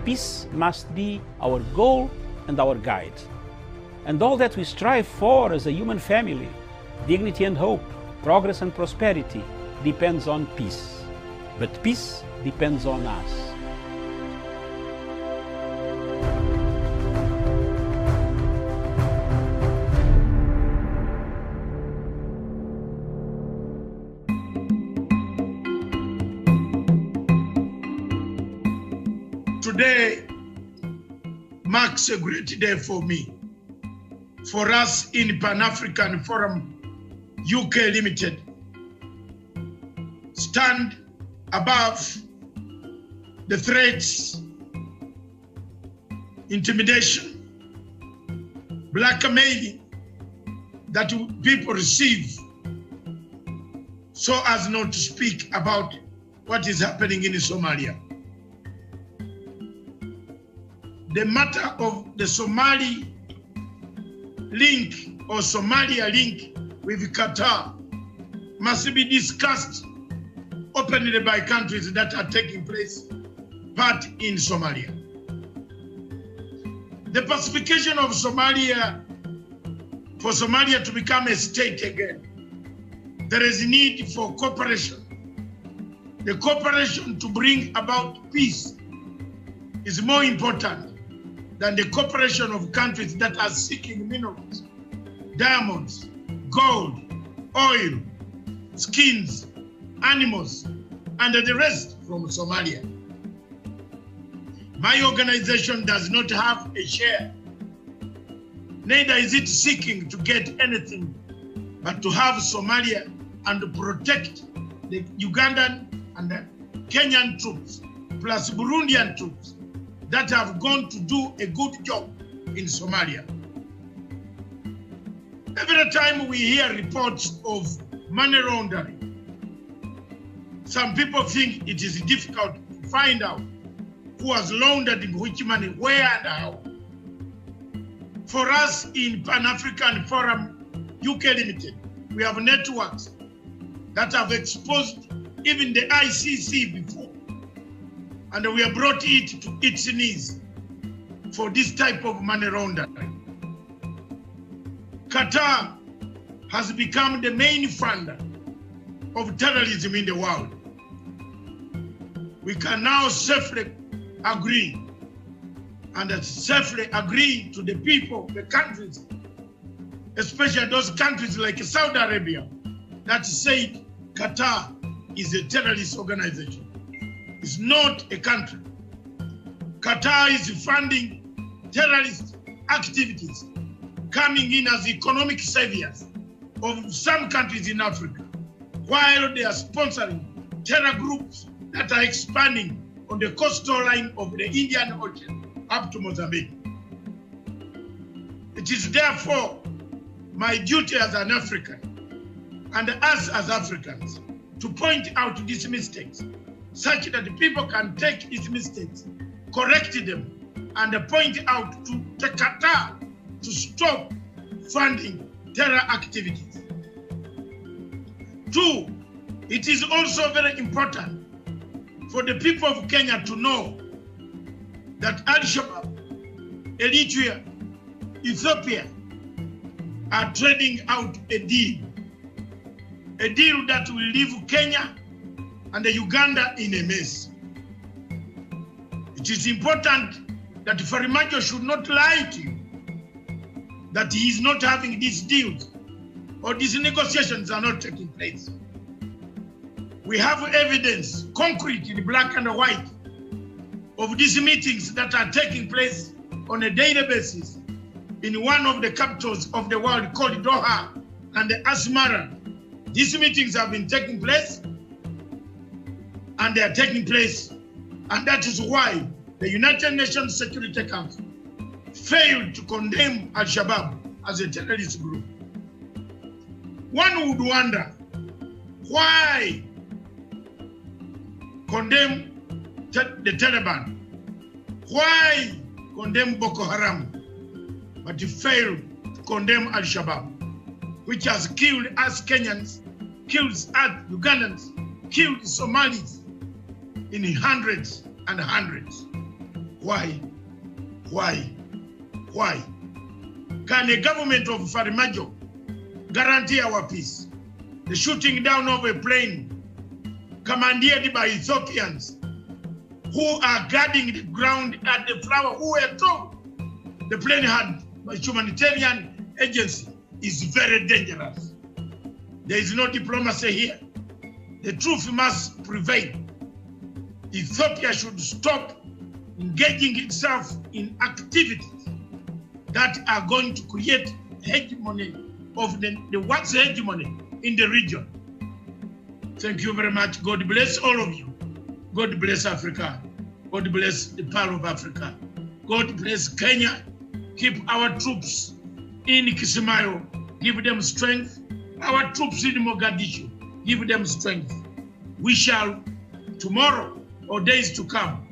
peace must be our goal and our guide. And all that we strive for as a human family, dignity and hope, progress and prosperity, depends on peace. But peace depends on us. Today marks a great day for me. For us in Pan-African Forum UK Limited, stand above the threats, intimidation, blackmailing that people receive so as not to speak about what is happening in Somalia. The matter of the Somali link or Somalia link with Qatar must be discussed openly by countries that are taking part in Somalia. The pacification of Somalia, for Somalia to become a state again, there is a need for cooperation. The cooperation to bring about peace is more important than the cooperation of countries that are seeking minerals, diamonds, gold, oil, skins, animals, and the rest from Somalia. My organization does not have a share, neither is it seeking to get anything, but to have Somalia and protect the Ugandan and the Kenyan troops, plus Burundian troops, that have gone to do a good job in Somalia. Every time we hear reports of money laundering, some people think it is difficult to find out who has laundered which money, where and how. For us in Pan-African Forum UK Limited, we have networks that have exposed even the ICC before, and we have brought it to its knees for this type of money laundering. Qatar has become the main funder of terrorism in the world. We can now safely agree to the people, the countries, especially those countries like Saudi Arabia, that say Qatar is a terrorist organization. It's not a country. Qatar is funding terrorist activities, coming in as economic saviors of some countries in Africa, while they are sponsoring terror groups that are expanding on the coastal line of the Indian Ocean up to Mozambique. It is therefore my duty as an African and us as Africans to point out these mistakes, such that the people can take these mistakes, correct them, and point out to Qatar to stop funding terror activities. Two, it is also very important for the people of Kenya to know that Al-Shabaab, Eritrea, Ethiopia are trading out a deal that will leave Kenya and Uganda in a mess. It is important that Farimajo should not lie to you that he is not having these deals or these negotiations are not taking place. We have evidence, concrete in black and white, of these meetings that are taking place on a daily basis in one of the capitals of the world called Doha and Asmara. These meetings have been taking place, and they are taking place, and that is why the United Nations Security Council failed to condemn Al-Shabaab as a terrorist group. One would wonder, why condemn the Taliban? Why condemn Boko Haram? But he failed to condemn Al-Shabaab, which has killed us Kenyans, killed us Ugandans, killed Somalis in hundreds and hundreds. Why? Why? Why? Can a government of Farmajo guarantee our peace? The shooting down of a plane commandeered by Ethiopians who are guarding the ground at the flower, who were told the plane had a humanitarian agency, is very dangerous. There is no diplomacy here. The truth must prevail. Ethiopia should stop engaging itself in activities that are going to create hegemony of the what's hegemony in the region. Thank you very much. God bless all of you. God bless Africa. God bless the Pearl of Africa. God bless Kenya. Keep our troops in Kismayo. Give them strength. Our troops in Mogadishu. Give them strength. We shall, tomorrow or days to come,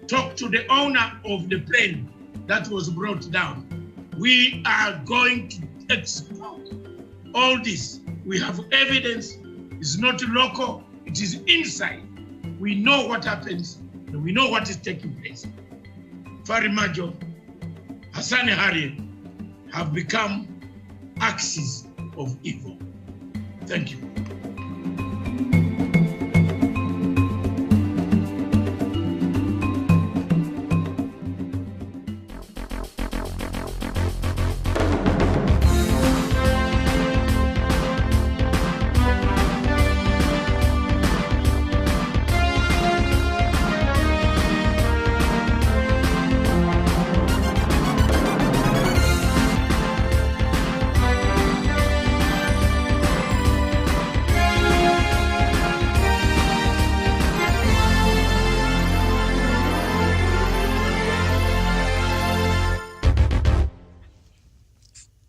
talk to the owner of the plane that was brought down. We are going to expose all this. We have evidence. It's not local, it is inside. We know what happens and we know what is taking place. Farmajo, Hassan Harriet have become axes of evil. Thank you.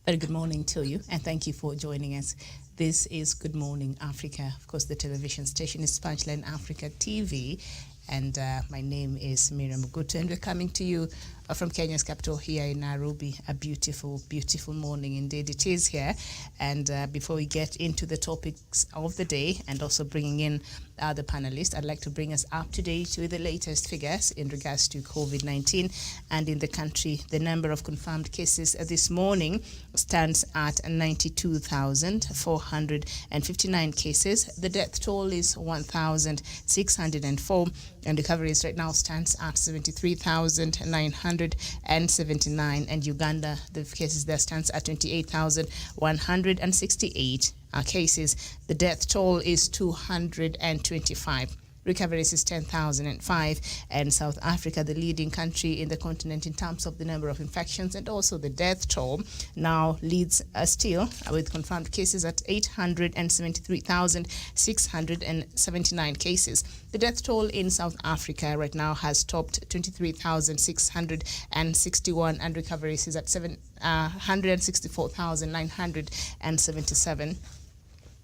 Very good morning to you, and thank you for joining us. This is Good Morning Africa. Of course, the television station is Punchline Africa TV, and my name is Miriam Mugutu, and we're coming to you from Kenya's capital here in Nairobi. A beautiful, beautiful morning indeed it is here. And before we get into the topics of the day and also bringing in the panelists, I'd like to bring us up to date with the latest figures in regards to COVID-19. And in the country, the number of confirmed cases this morning stands at 92,459 cases. The death toll is 1,604, and recoveries right now stands at 73,979. And Uganda, the cases there stands at 28,168 cases. The death toll is 225. Recoveries is 10,005, and South Africa, the leading country in the continent in terms of the number of infections and also the death toll, now leads still with confirmed cases at 873,679 cases. The death toll in South Africa right now has topped 23,661, and recoveries is at 164,977.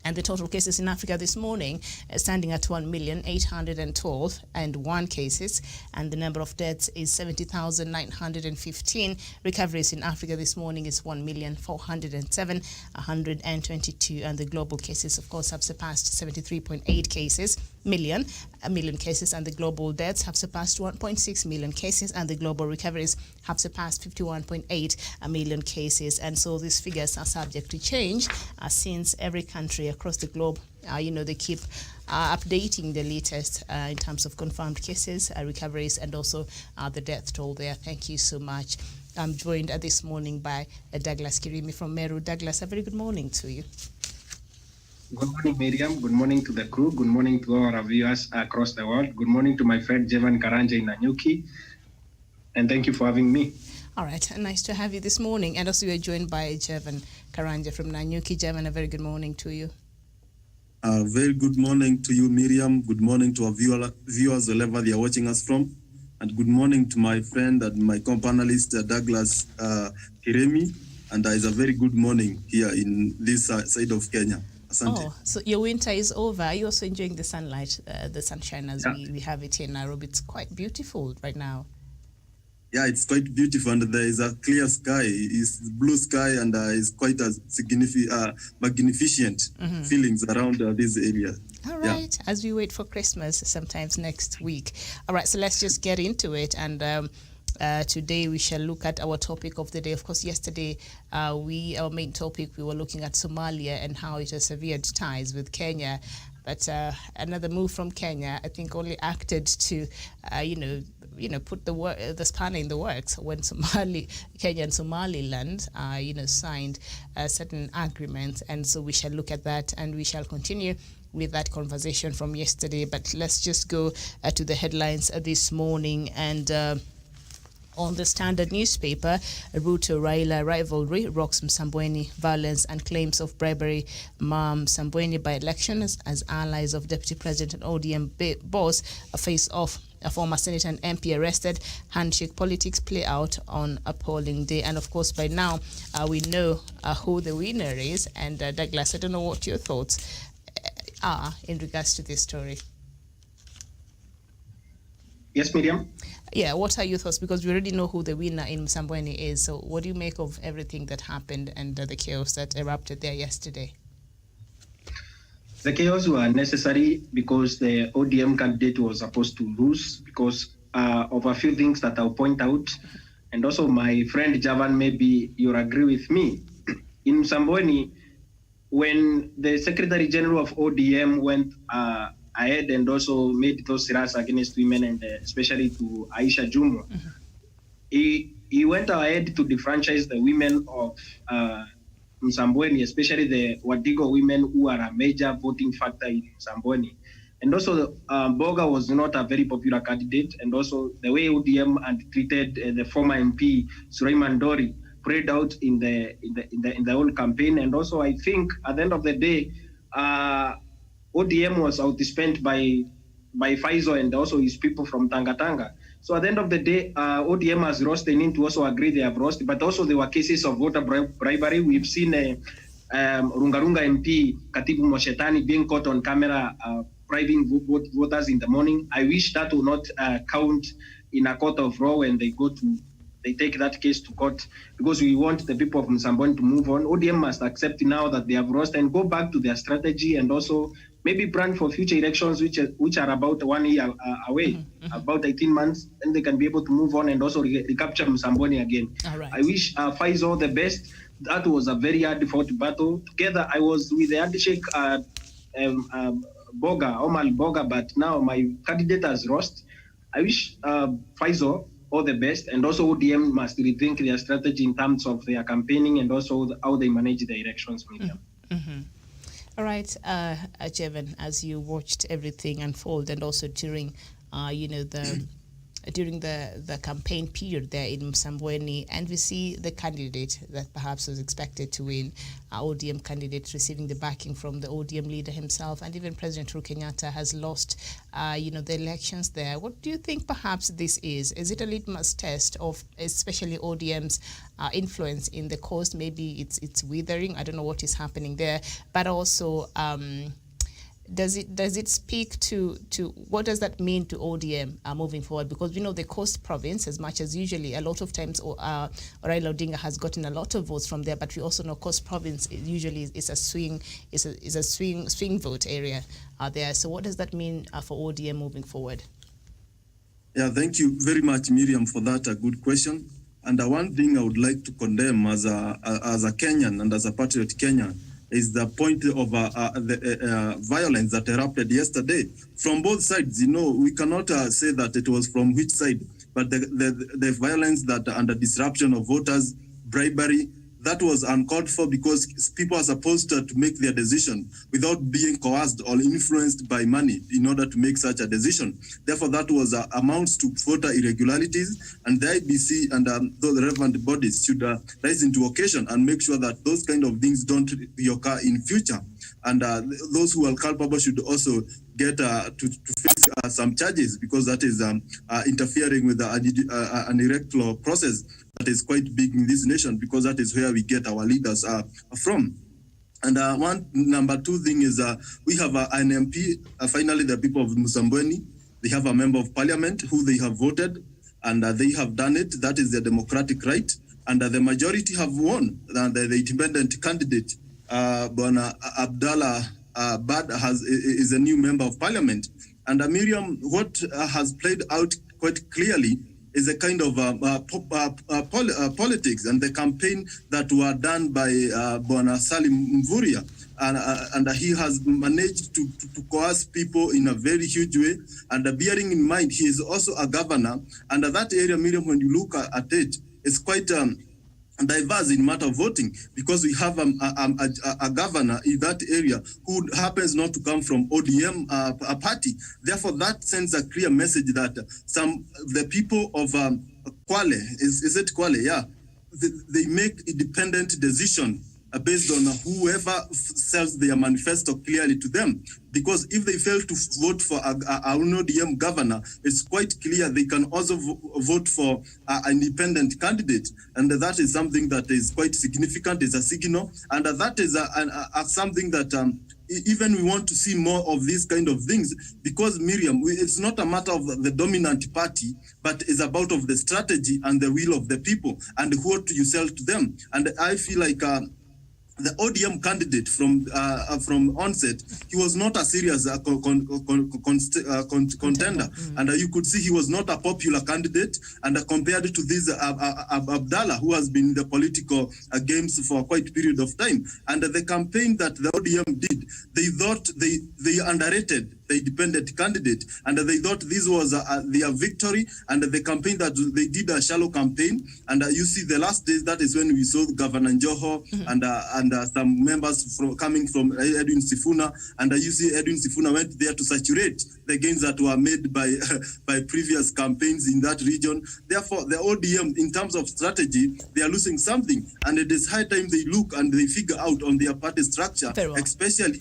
And the total cases in Africa this morning standing at 1,812,001 cases, and the number of deaths is 70,915. Recoveries in Africa this morning is 1,407,122, and the global cases, of course, have surpassed 73.8 million cases, and the global deaths have surpassed 1.6 million cases, and the global recoveries have surpassed 51.8 million cases. And so these figures are subject to change since every country across the globe, they keep updating the latest in terms of confirmed cases, recoveries, and also the death toll there. Thank you so much. I'm joined this morning by Douglas Kirimi from Meru. Douglas, a very good morning to you. Good morning, Miriam. Good morning to the crew. Good morning to all our viewers across the world. Good morning to my friend Jevan Karanja in Nanyuki. And thank you for having me. All right. Nice to have you this morning. And also we are joined by Jevan Karanja from Nanyuki. Jevan, a very good morning to you. Very good morning to you, Miriam. Good morning to our viewers wherever they are watching us from. And good morning to my friend and my co-panelist, Douglas Kiremi. And it's a very good morning here in this side of Kenya. Asante. Oh, so your winter is over. Are you also enjoying the sunlight, the sunshine as we have it here in Nairobi? It's quite beautiful right now. Yeah, it's quite beautiful, and there is a clear sky. It's blue sky, and it's quite a magnificent feelings around this area. All right, as we wait for Christmas, sometimes next week. All right, so let's just get into it. And Today we shall look at our topic of the day. Of course, yesterday our main topic, we were looking at Somalia and how it has severed ties with Kenya. But another move from Kenya, I think, only acted to, put the spanner in the works when Kenya and Somaliland, signed certain agreements. And so we shall look at that, and we shall continue with that conversation from yesterday. But let's just go to the headlines this morning. And on the Standard newspaper, Ruto-Raila rivalry rocks Msambweni, violence and claims of bribery Msambweni by elections as allies of Deputy President and ODM boss face off. A former senator and MP arrested. Handshake politics play out on a polling day. And of course, by now, we know who the winner is. And Douglas, I don't know what your thoughts are in regards to this story. Yes, Miriam? Yeah, what are your thoughts? Because we already know who the winner in Msambweni is. So what do you make of everything that happened and the chaos that erupted there yesterday? The chaos were necessary because the ODM candidate was supposed to lose because of a few things that I'll point out. And also, my friend Javan, maybe you'll agree with me. In Msambweni, when the Secretary General of ODM went ahead and also made those tiras against women, and especially to Aisha Jumo, he went ahead to defranchise the women of Msambweni, especially the Wadigo women who are a major voting factor in Msambweni. And also, Boga was not a very popular candidate, and also the way ODM and treated the former MP Suleiman Dori played out in the whole campaign. And also, I think at the end of the day, ODM was outspent by Faizo and also his people from Tanga. So at the end of the day, ODM has lost. They need to also agree they have lost. But also there were cases of voter bribery. We've seen Rungarunga MP Katibu Moshetani being caught on camera bribing voters in the morning. I wish that will not count in a court of law when they take that case to court, because we want the people of Msambweni to move on. ODM must accept now that they have lost and go back to their strategy, and also maybe plan for future elections, which are about 1 year away, about 18 months, and they can be able to move on and also recapture Msambweni again. All right. I wish Faizo the best. That was a very hard fought battle. Together, I was with the handshake Omar Boga, but now my candidate has lost. I wish Faizo all the best, and also ODM must rethink their strategy in terms of their campaigning and also how they manage the elections. All right, Jevan, as you watched everything unfold, and also during, during the campaign period there in Msambweni, and we see the candidate that perhaps was expected to win, ODM candidate receiving the backing from the ODM leader himself, and even President Uhuru Kenyatta has lost, the elections there. What do you think perhaps this is? Is it a litmus test of especially ODM's influence in the coast? Maybe it's withering. I don't know what is happening there, but also does it speak to what does that mean to ODM moving forward? Because we know the coast province, as much as usually a lot of times Raila Odinga has gotten a lot of votes from there, but we also know coast province usually is a swing vote area there. So what does that mean for ODM moving forward? Yeah, thank you very much, Miriam, for that. A good question. And one thing I would like to condemn as a Kenyan and as a patriot Kenyan is the point of the violence that erupted yesterday from both sides. We cannot say that it was from which side, but the violence that under disruption of voters, bribery, that was uncalled for, because people are supposed to make their decision without being coerced or influenced by money in order to make such a decision. Therefore, that was amounts to voter irregularities, and the IBC and those relevant bodies should rise into occasion and make sure that those kind of things don't occur in future. And those who are culpable should also get to face some charges, because that is interfering with an electoral process that is quite big in this nation, because that is where we get our leaders from. And number two thing is we have an MP, finally the people of Msambweni, they have a member of parliament who they have voted, and they have done it. That is their democratic right. And the majority have won. The independent candidate, Bwana Abdallah Bad, is a new member of parliament. And Miriam, what has played out quite clearly is a kind of politics, and the campaign that were done by Bwana Salim Mvurya, and he has managed to coerce people in a very huge way. And bearing in mind, he is also a governor, and that area, Miriam, when you look at it, is quite diverse in matter of voting, because we have a governor in that area who happens not to come from ODM a party. Therefore, that sends a clear message that the people of Kwale, is it Kwale? Yeah, they make independent decision based on whoever sells their manifesto clearly to them. Because if they fail to vote for an ODM governor, it's quite clear they can also vote for an independent candidate. And that is something that is quite significant, is a signal. And that is something that even we want to see more of these kind of things, because Miriam, it's not a matter of the dominant party, but it's about of the strategy and the will of the people and what you sell to them. And I feel like the ODM candidate from onset, he was not a serious contender, and you could see he was not a popular candidate. And compared to this Abdallah, who has been in the political games for quite a period of time, and the campaign that the ODM did, they thought they underrated the independent candidate, and they thought this was their victory. And the campaign that they did, a shallow campaign, and you see the last days, that is when we saw Governor Njoho and some members coming from Edwin Sifuna, and you see Edwin Sifuna went there to saturate the gains that were made by previous campaigns in that region. Therefore, the ODM, in terms of strategy, they are losing something, and it is high time they look and they figure out on their party structure, especially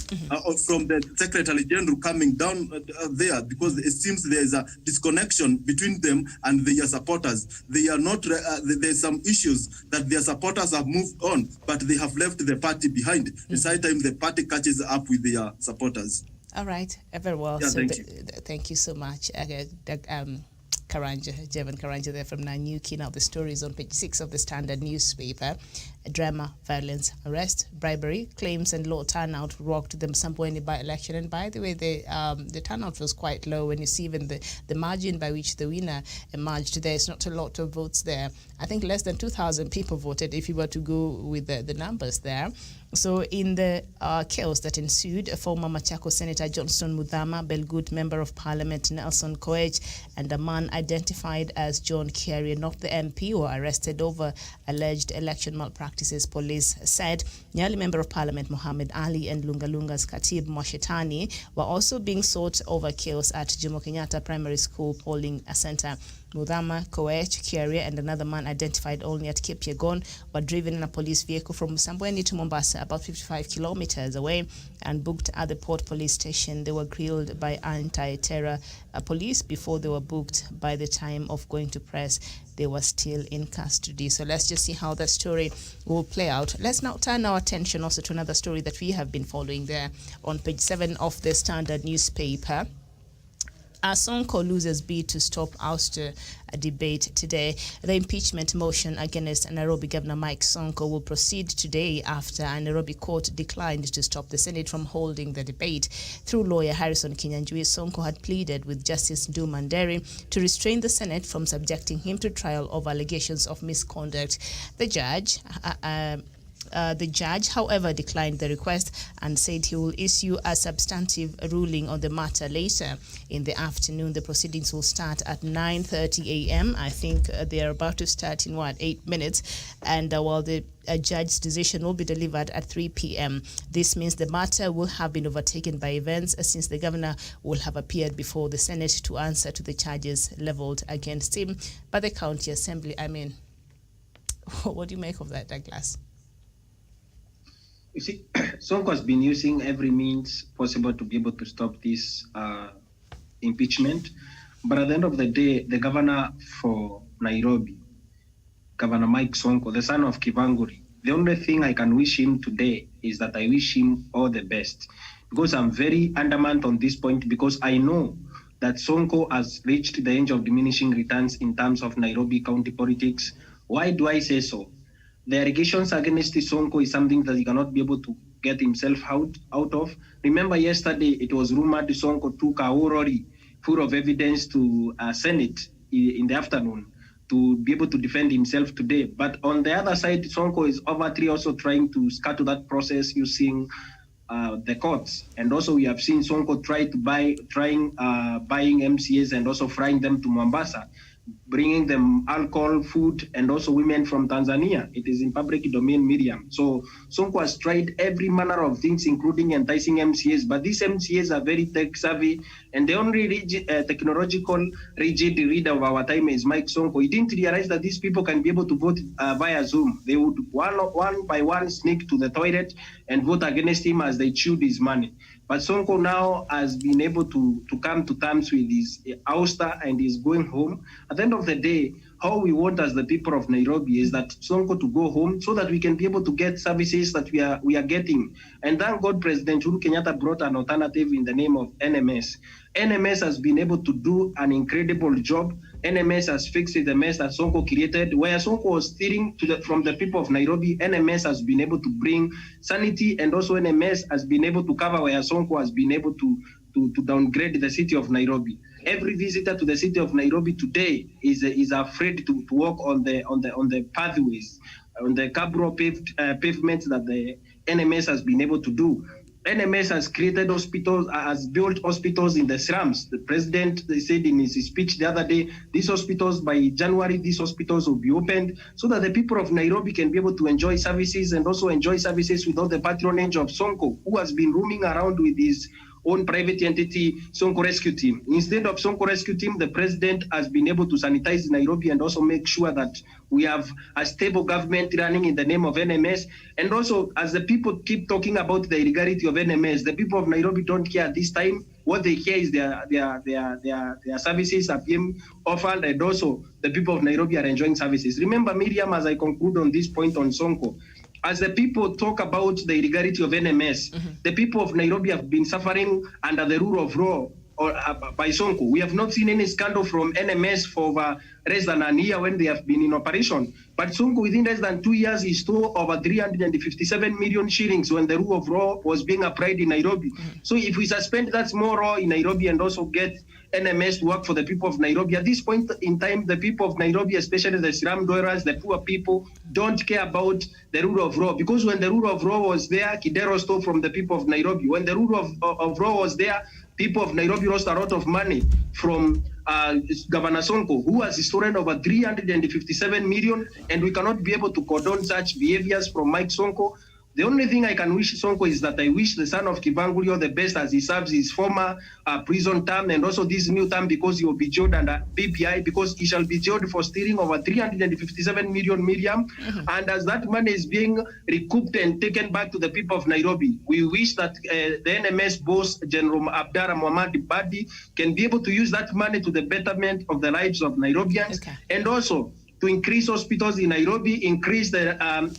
from the Secretary General coming down there, because it seems there is a disconnection between them and their supporters. They are not, there's some issues that their supporters have moved on, but they have left the party behind. It's high time the party catches up with their supporters. All right, very well. Yeah, so thank you so much, Karanja, Jevan Karanja there from Nanyuki. Now the story is on page 6 of the Standard newspaper. Drama, violence, arrest, bribery, claims and low turnout rocked the Msambweni by-election. And by the way, the turnout was quite low. When you see even the margin by which the winner emerged, there's not a lot of votes there. I think less than 2,000 people voted if you were to go with the numbers there. So in the chaos that ensued, former Machako Senator Johnston Muthama, Belgut Member of Parliament Nelson Koech, and a man identified as John Carrier, not the MP, were arrested over alleged election malpractices, police said. Nyali Member of Parliament Mohammed Ali and Lungalunga's Khatib Moshetani were also being sought over chaos at Jomo Kenyatta Primary School polling center. Muthama, Koech, Carrier, and another man identified only at Cape Yegon were driven in a police vehicle from Msambweni to Mombasa, about 55 kilometers away, and booked at the Port Police Station. They were grilled by anti-terror police before they were booked. By the time of going to press, they were still in custody. So let's just see how that story will play out. Let's now turn our attention also to another story that we have been following there on page 7 of the Standard newspaper. Sonko loses bid to stop ouster debate today. The impeachment motion against Nairobi Governor Mike Sonko will proceed today after a Nairobi court declined to stop the Senate from holding the debate. Through lawyer Harrison Kinyanjui, Sonko had pleaded with Justice Du Manderi to restrain the Senate from subjecting him to trial over allegations of misconduct. The judge, however, declined the request and said he will issue a substantive ruling on the matter later in the afternoon. The proceedings will start at 9:30 a.m. I think they are about to start in 8 minutes, and while the judge's decision will be delivered at 3 p.m. This means the matter will have been overtaken by events since the governor will have appeared before the Senate to answer to the charges leveled against him by the county assembly. I mean, what do you make of that, Douglas? You see, Sonko has been using every means possible to be able to stop this impeachment. But at the end of the day, the governor for Nairobi, Governor Mike Sonko, the son of Kivanguri, the only thing I can wish him today is that I wish him all the best. Because I'm very adamant on this point, because I know that Sonko has reached the age of diminishing returns in terms of Nairobi county politics. Why do I say so? The allegations against Sonko is something that he cannot be able to get himself out of. Remember yesterday, it was rumored Sonko took a lorry full of evidence to Senate in the afternoon. to be able to defend himself today. But on the other side, Sonko is overtly also trying to scatter that process using the courts. And also we have seen Sonko buying MCAs and also flying them to Mombasa, bringing them alcohol, food, and also women from Tanzania. It is in public domain, Miriam. So Sonko has tried every manner of things, including enticing MCAs, but these MCAs are very tech savvy, and the only technological rigid leader of our time is Mike Sonko. He didn't realize that these people can be able to vote via Zoom. They would one by one sneak to the toilet and vote against him as they chewed his money. But Sonko now has been able to come to terms with his ouster and is going home. At the end of the day, how we want as the people of Nairobi is that Sonko to go home so that we can be able to get services that we are getting. And thank God President Uhuru Kenyatta brought an alternative in the name of NMS. NMS has been able to do an incredible job. NMS has fixed the mess that Sonko created. Where Sonko was stealing from the people of Nairobi, NMS has been able to bring sanity, and also NMS has been able to cover where Sonko has been able to downgrade the city of Nairobi. Every visitor to the city of Nairobi today is afraid to walk on the pathways, on the cabro pavements that the NMS has been able to do. NMS has created hospitals, has built hospitals in the slums. The president said in his speech the other day, these hospitals by January, these hospitals will be opened so that the people of Nairobi can be able to enjoy services and also enjoy services without the patronage of Sonko, who has been roaming around with his own private entity, Sonko Rescue Team. Instead of Sonko Rescue Team, the president has been able to sanitize Nairobi and also make sure that we have a stable government running in the name of NMS. And also, as the people keep talking about the illegality of NMS, the people of Nairobi don't care at this time. What they care is their services are being offered, and also the people of Nairobi are enjoying services. Remember, Miriam, as I conclude on this point on Sonko, as the people talk about the illegality of NMS, the people of Nairobi have been suffering under the rule of law by Sonko. We have not seen any scandal from NMS for less than a year when they have been in operation. But Sonko, within less than 2 years, he stole over 357 million shillings when the rule of law was being applied in Nairobi. So if we suspend that small law in Nairobi and also get NMS to work for the people of Nairobi, at this point in time, the people of Nairobi, especially the slum dwellers, the poor people, don't care about the rule of law. Because when the rule of law was there, Kidero stole from the people of Nairobi. When the rule of law was there, people of Nairobi lost a lot of money from Governor Sonko, who has stolen over 357 million, and we cannot be able to condone such behaviors from Mike Sonko. The only thing I can wish Sonko is that I wish the son of Kivangulio the best as he serves his former prison term and also this new term, because he will be jailed under BPI, because he shall be jailed for stealing over 357 million, Miriam. And as that money is being recouped and taken back to the people of Nairobi, we wish that the NMS boss, General Abdallah Mohamed Badi, can be able to use that money to the betterment of the lives of Nairobians, and also to increase hospitals in Nairobi, increase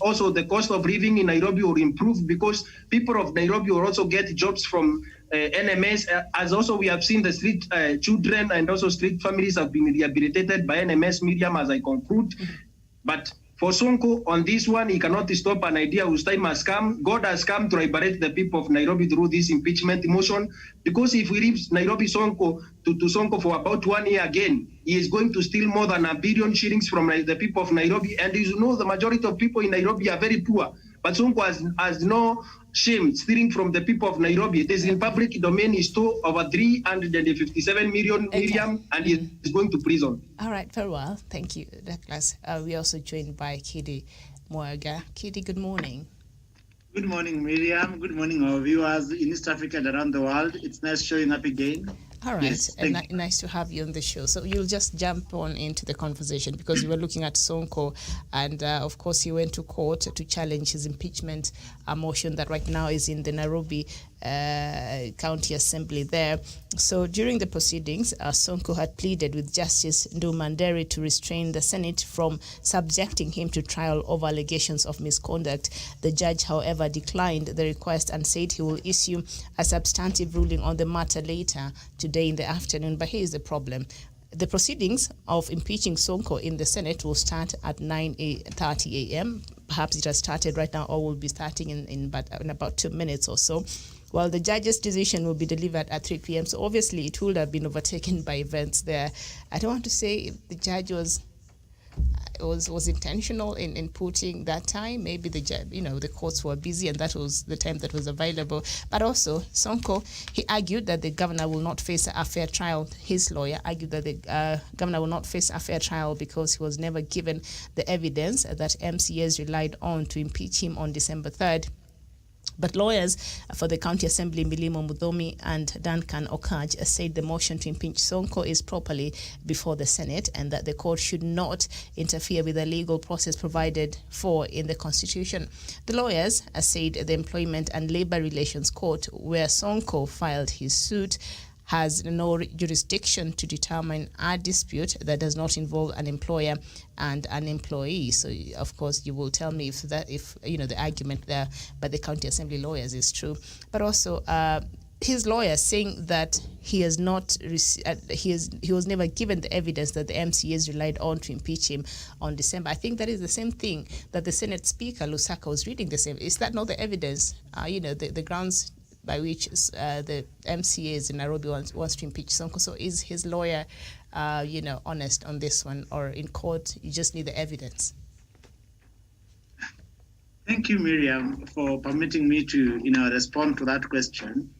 also the cost of living in Nairobi will improve, because people of Nairobi will also get jobs from NMS. As also we have seen the street children and also street families have been rehabilitated by NMS, Miriam, as I conclude. But for Sonko, on this one, he cannot stop an idea whose time has come. God has come to liberate the people of Nairobi through this impeachment motion. Because if we leave Nairobi Sonko to Sonko for about 1 year again, he is going to steal more than 1 billion shillings from the people of Nairobi. And you know, the majority of people in Nairobi are very poor. But Sonko has no shame stealing from the people of Nairobi. It is in public domain. He stole over 357 million, Miriam, and he is going to prison. All right, very well. Thank you, Douglas. We're also joined by Kidi Mwaga. Kidi, good morning. Good morning, Miriam. Good morning, our viewers in East Africa and around the world. It's nice showing up again. All right, yes, and nice to have you on the show. So you'll just jump on into the conversation, because you were looking at Sonko, and of course he went to court to challenge his impeachment motion that right now is in the Nairobi County Assembly there. So during the proceedings, Sonko had pleaded with Justice Ndumanderi to restrain the Senate from subjecting him to trial over allegations of misconduct. The judge, however, declined the request and said he will issue a substantive ruling on the matter later today in the afternoon. But here's the problem. The proceedings of impeaching Sonko in the Senate will start at 9:30 a.m. Perhaps it has started right now, or will be starting in about 2 minutes or so, while the judge's decision will be delivered at 3 p.m. So obviously it would have been overtaken by events there. I don't want to say the judge was was intentional in putting that time. Maybe the courts were busy and that was the time that was available. But also, Sonko, he argued that the governor will not face a fair trial. His lawyer argued that the governor will not face a fair trial because he was never given the evidence that MCAs relied on to impeach him on December 3rd. But lawyers for the County Assembly, Milimo Mudhomi and Duncan Okaj, said the motion to impeach Sonko is properly before the Senate and that the court should not interfere with the legal process provided for in the Constitution. The lawyers said the Employment and Labor Relations Court, where Sonko filed his suit, has no jurisdiction to determine a dispute that does not involve an employer and an employee. So, of course, you will tell me if the argument there by the County Assembly lawyers is true. But also, his lawyer saying that he has not he was never given the evidence that the MCAs relied on to impeach him on December. I think that is the same thing that the Senate Speaker Lusaka was reading the same. Is that not the evidence? The grounds by which the MCAs in Nairobi wants to impeach Sonko. So is his lawyer, honest on this one, or in court you just need the evidence? Thank you, Miriam, for permitting me to, respond to that question.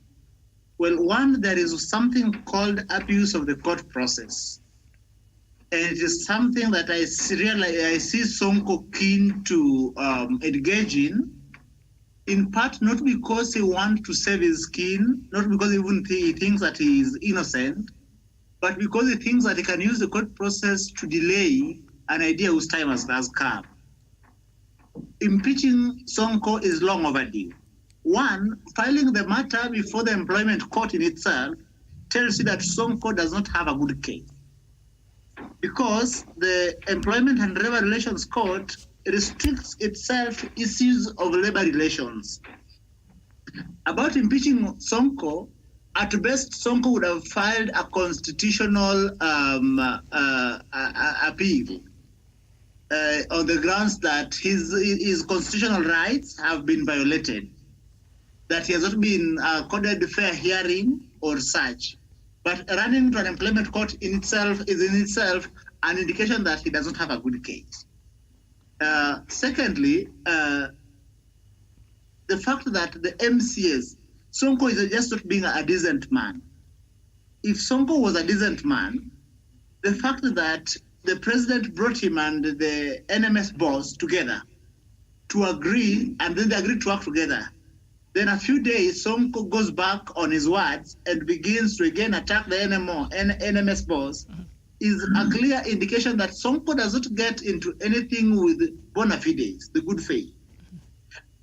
Well, one, there is something called abuse of the court process. And it is something that I see Sonko keen to engage in part not because he wants to save his skin, not because he thinks that he is innocent, but because he thinks that he can use the court process to delay an idea whose time has come. Impeaching Sonko is long overdue. One, filing the matter before the employment court in itself tells you that Sonko does not have a good case, because the Employment and Labor Relations Court restricts itself issues of labor relations. About impeaching Sonko, at best, Sonko would have filed a constitutional appeal on the grounds that his constitutional rights have been violated, that he has not been accorded fair hearing or such. But running to an employment court is in itself an indication that he does not have a good case. Secondly, the fact that the MCAs, Sonko is just not being a decent man. If Sonko was a decent man, the fact that the president brought him and the NMS boss together to agree, and then they agreed to work together, then a few days, Sonko goes back on his words and begins to again attack the NMS boss, is a clear indication that Sonko does not get into anything with bona fides, the good faith.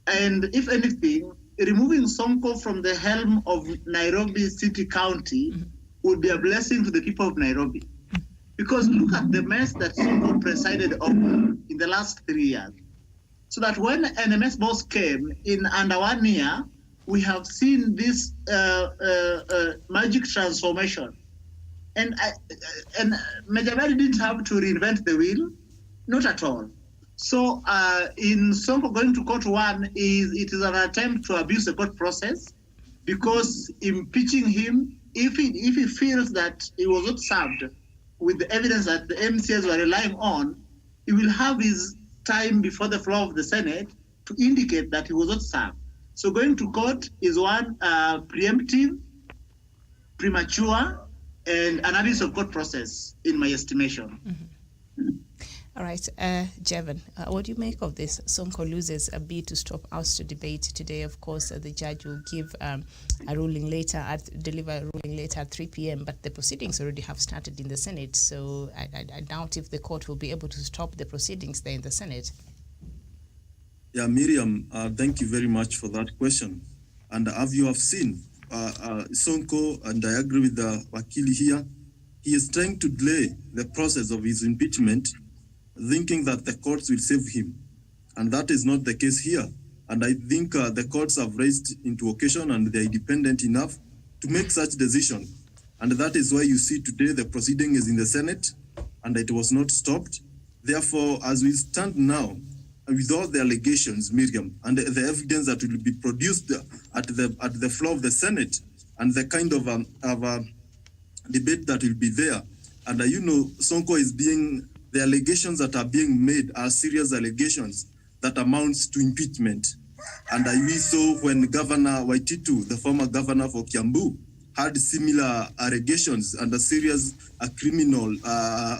And if anything, removing Sonko from the helm of Nairobi City County would be a blessing to the people of Nairobi. Because look at the mess that Sonko presided over in the last 3 years. So that when NMS boss came in under 1 year, we have seen this magic transformation. And Majabari didn't have to reinvent the wheel, not at all. So in Sonko going to court, it is an attempt to abuse the court process, because impeaching him, if he feels that he was not served with the evidence that the MCAs were relying on, he will have his time before the floor of the Senate to indicate that he was not served. So going to court is one, preemptive, premature, and an abuse of court process, in my estimation. All right, Jevon, what do you make of this? Sonko loses a bid to stop House to debate today. Of course, the judge will give deliver a ruling later at 3 p.m., but the proceedings already have started in the Senate, so I doubt if the court will be able to stop the proceedings there in the Senate. Yeah, Miriam, thank you very much for that question. And as you have seen, Sonko, and I agree with the Wakili here, he is trying to delay the process of his impeachment, thinking that the courts will save him. And that is not the case here. And I think the courts have raised into occasion and they are independent enough to make such decision. And that is why you see today the proceeding is in the Senate and it was not stopped. Therefore, as we stand now, with all the allegations, Miriam, and the evidence that will be produced at the floor of the Senate, and the kind of debate that will be there, and Sonko is being the allegations that are being made are serious allegations that amounts to impeachment. And we saw when Governor Waititu, the former governor for Kiambu, had similar allegations and serious criminal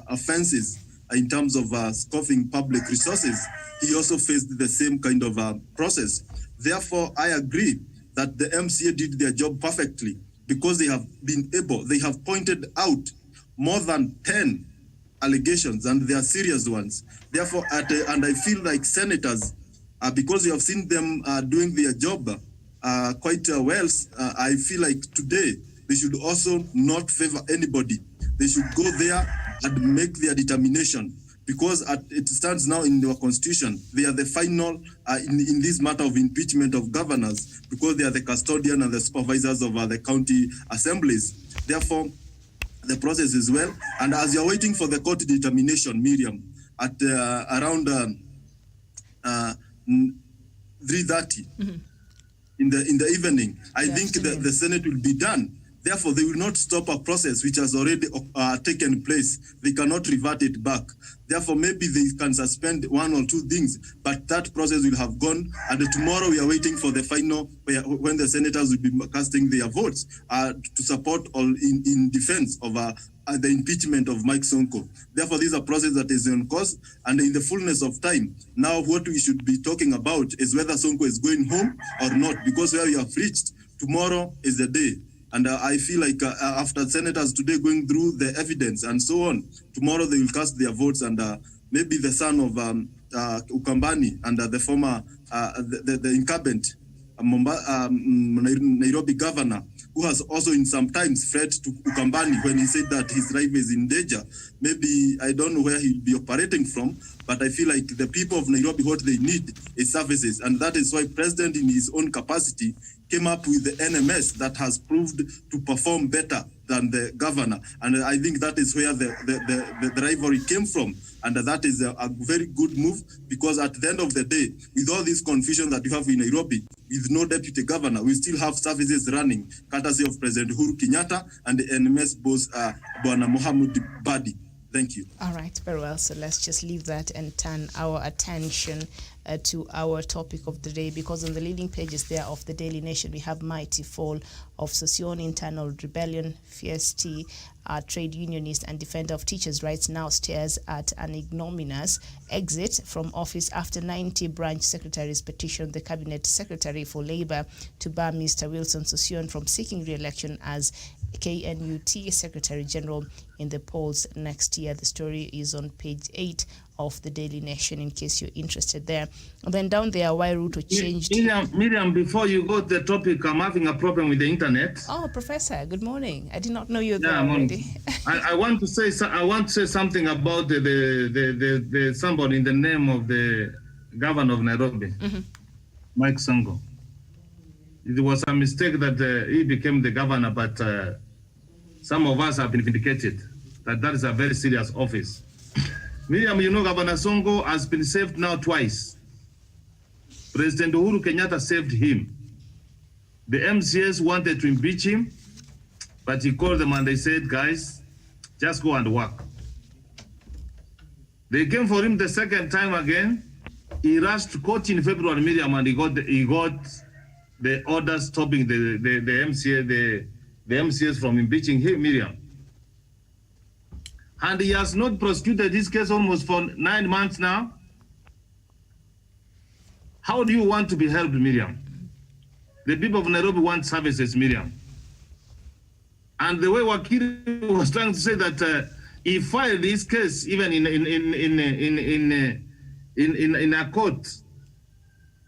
offenses in terms of scoffing public resources. He also faced the same kind of process. Therefore, I agree that the MCA did their job perfectly because they have been able, they have pointed out more than 10 allegations, and they are serious ones. Therefore, and I feel like senators, because you have seen them doing their job quite well, I feel like today they should also not favor anybody. They should go there and make their determination, because it stands now in our constitution. They are the final in this matter of impeachment of governors, because they are the custodian and the supervisors of the county assemblies. Therefore, the process is well. And as you're waiting for the court determination, Miriam, at around 3:30 in the evening, I think the Senate will be done. Therefore, they will not stop a process which has already taken place. They cannot revert it back. Therefore, maybe they can suspend one or two things, but that process will have gone. And tomorrow we are waiting for the final, when the senators will be casting their votes to support or in defense of the impeachment of Mike Sonko. Therefore, this is a process that is on course, and in the fullness of time. Now, what we should be talking about is whether Sonko is going home or not, because where we have reached, tomorrow is the day. And I feel like after senators today going through the evidence and so on, tomorrow they will cast their votes, and maybe the son of Ukambani and the former, the incumbent Nairobi governor, who has also in some times fed to Ukambani when he said that his life is in danger. Maybe, I don't know where he'll be operating from, but I feel like the people of Nairobi, what they need is services. And that is why President in his own capacity came up with the NMS that has proved to perform better than the governor. And I think that is where the rivalry came from. And that is a very good move, because at the end of the day, with all this confusion that you have in Nairobi, with no deputy governor, we still have services running, courtesy of President Uhuru Kenyatta and the NMS boss, Bwana Mohammed Badi. Thank you. All right, very well. So let's just leave that and turn our attention to our topic of the day, because on the leading pages there of the Daily Nation, we have mighty fall of Sossion, internal rebellion, fierce trade unionist and defender of teachers' rights now stares at an ignominious exit from office after 90 branch secretaries petitioned the Cabinet Secretary for Labour to bar Mr. Wilson Sossion from seeking re-election as KNUT Secretary General in the polls next year. The story is on page 8 of the Daily Nation, in case you're interested there. And then down there, why Ruto changed... Miriam, before you go to the topic, I'm having a problem with the internet. Oh, Professor, good morning. I did not know you were there already. I want to say something about the somebody in the name of the governor of Nairobi, Mike Sonko. It was a mistake that he became the governor, but some of us have been vindicated that is a very serious office. Miriam, you know, Governor Sonko has been saved now twice. President Uhuru Kenyatta saved him. The MCS wanted to impeach him, but he called them and they said, guys, just go and work. They came for him the second time again. He rushed to court in February, Miriam, and he got the order stopping the MCS from impeaching him, Miriam. And he has not prosecuted this case almost for 9 months now. How do you want to be helped, Miriam? The people of Nairobi want services, Miriam. And the way Wakili was trying to say that he filed this case even in a court,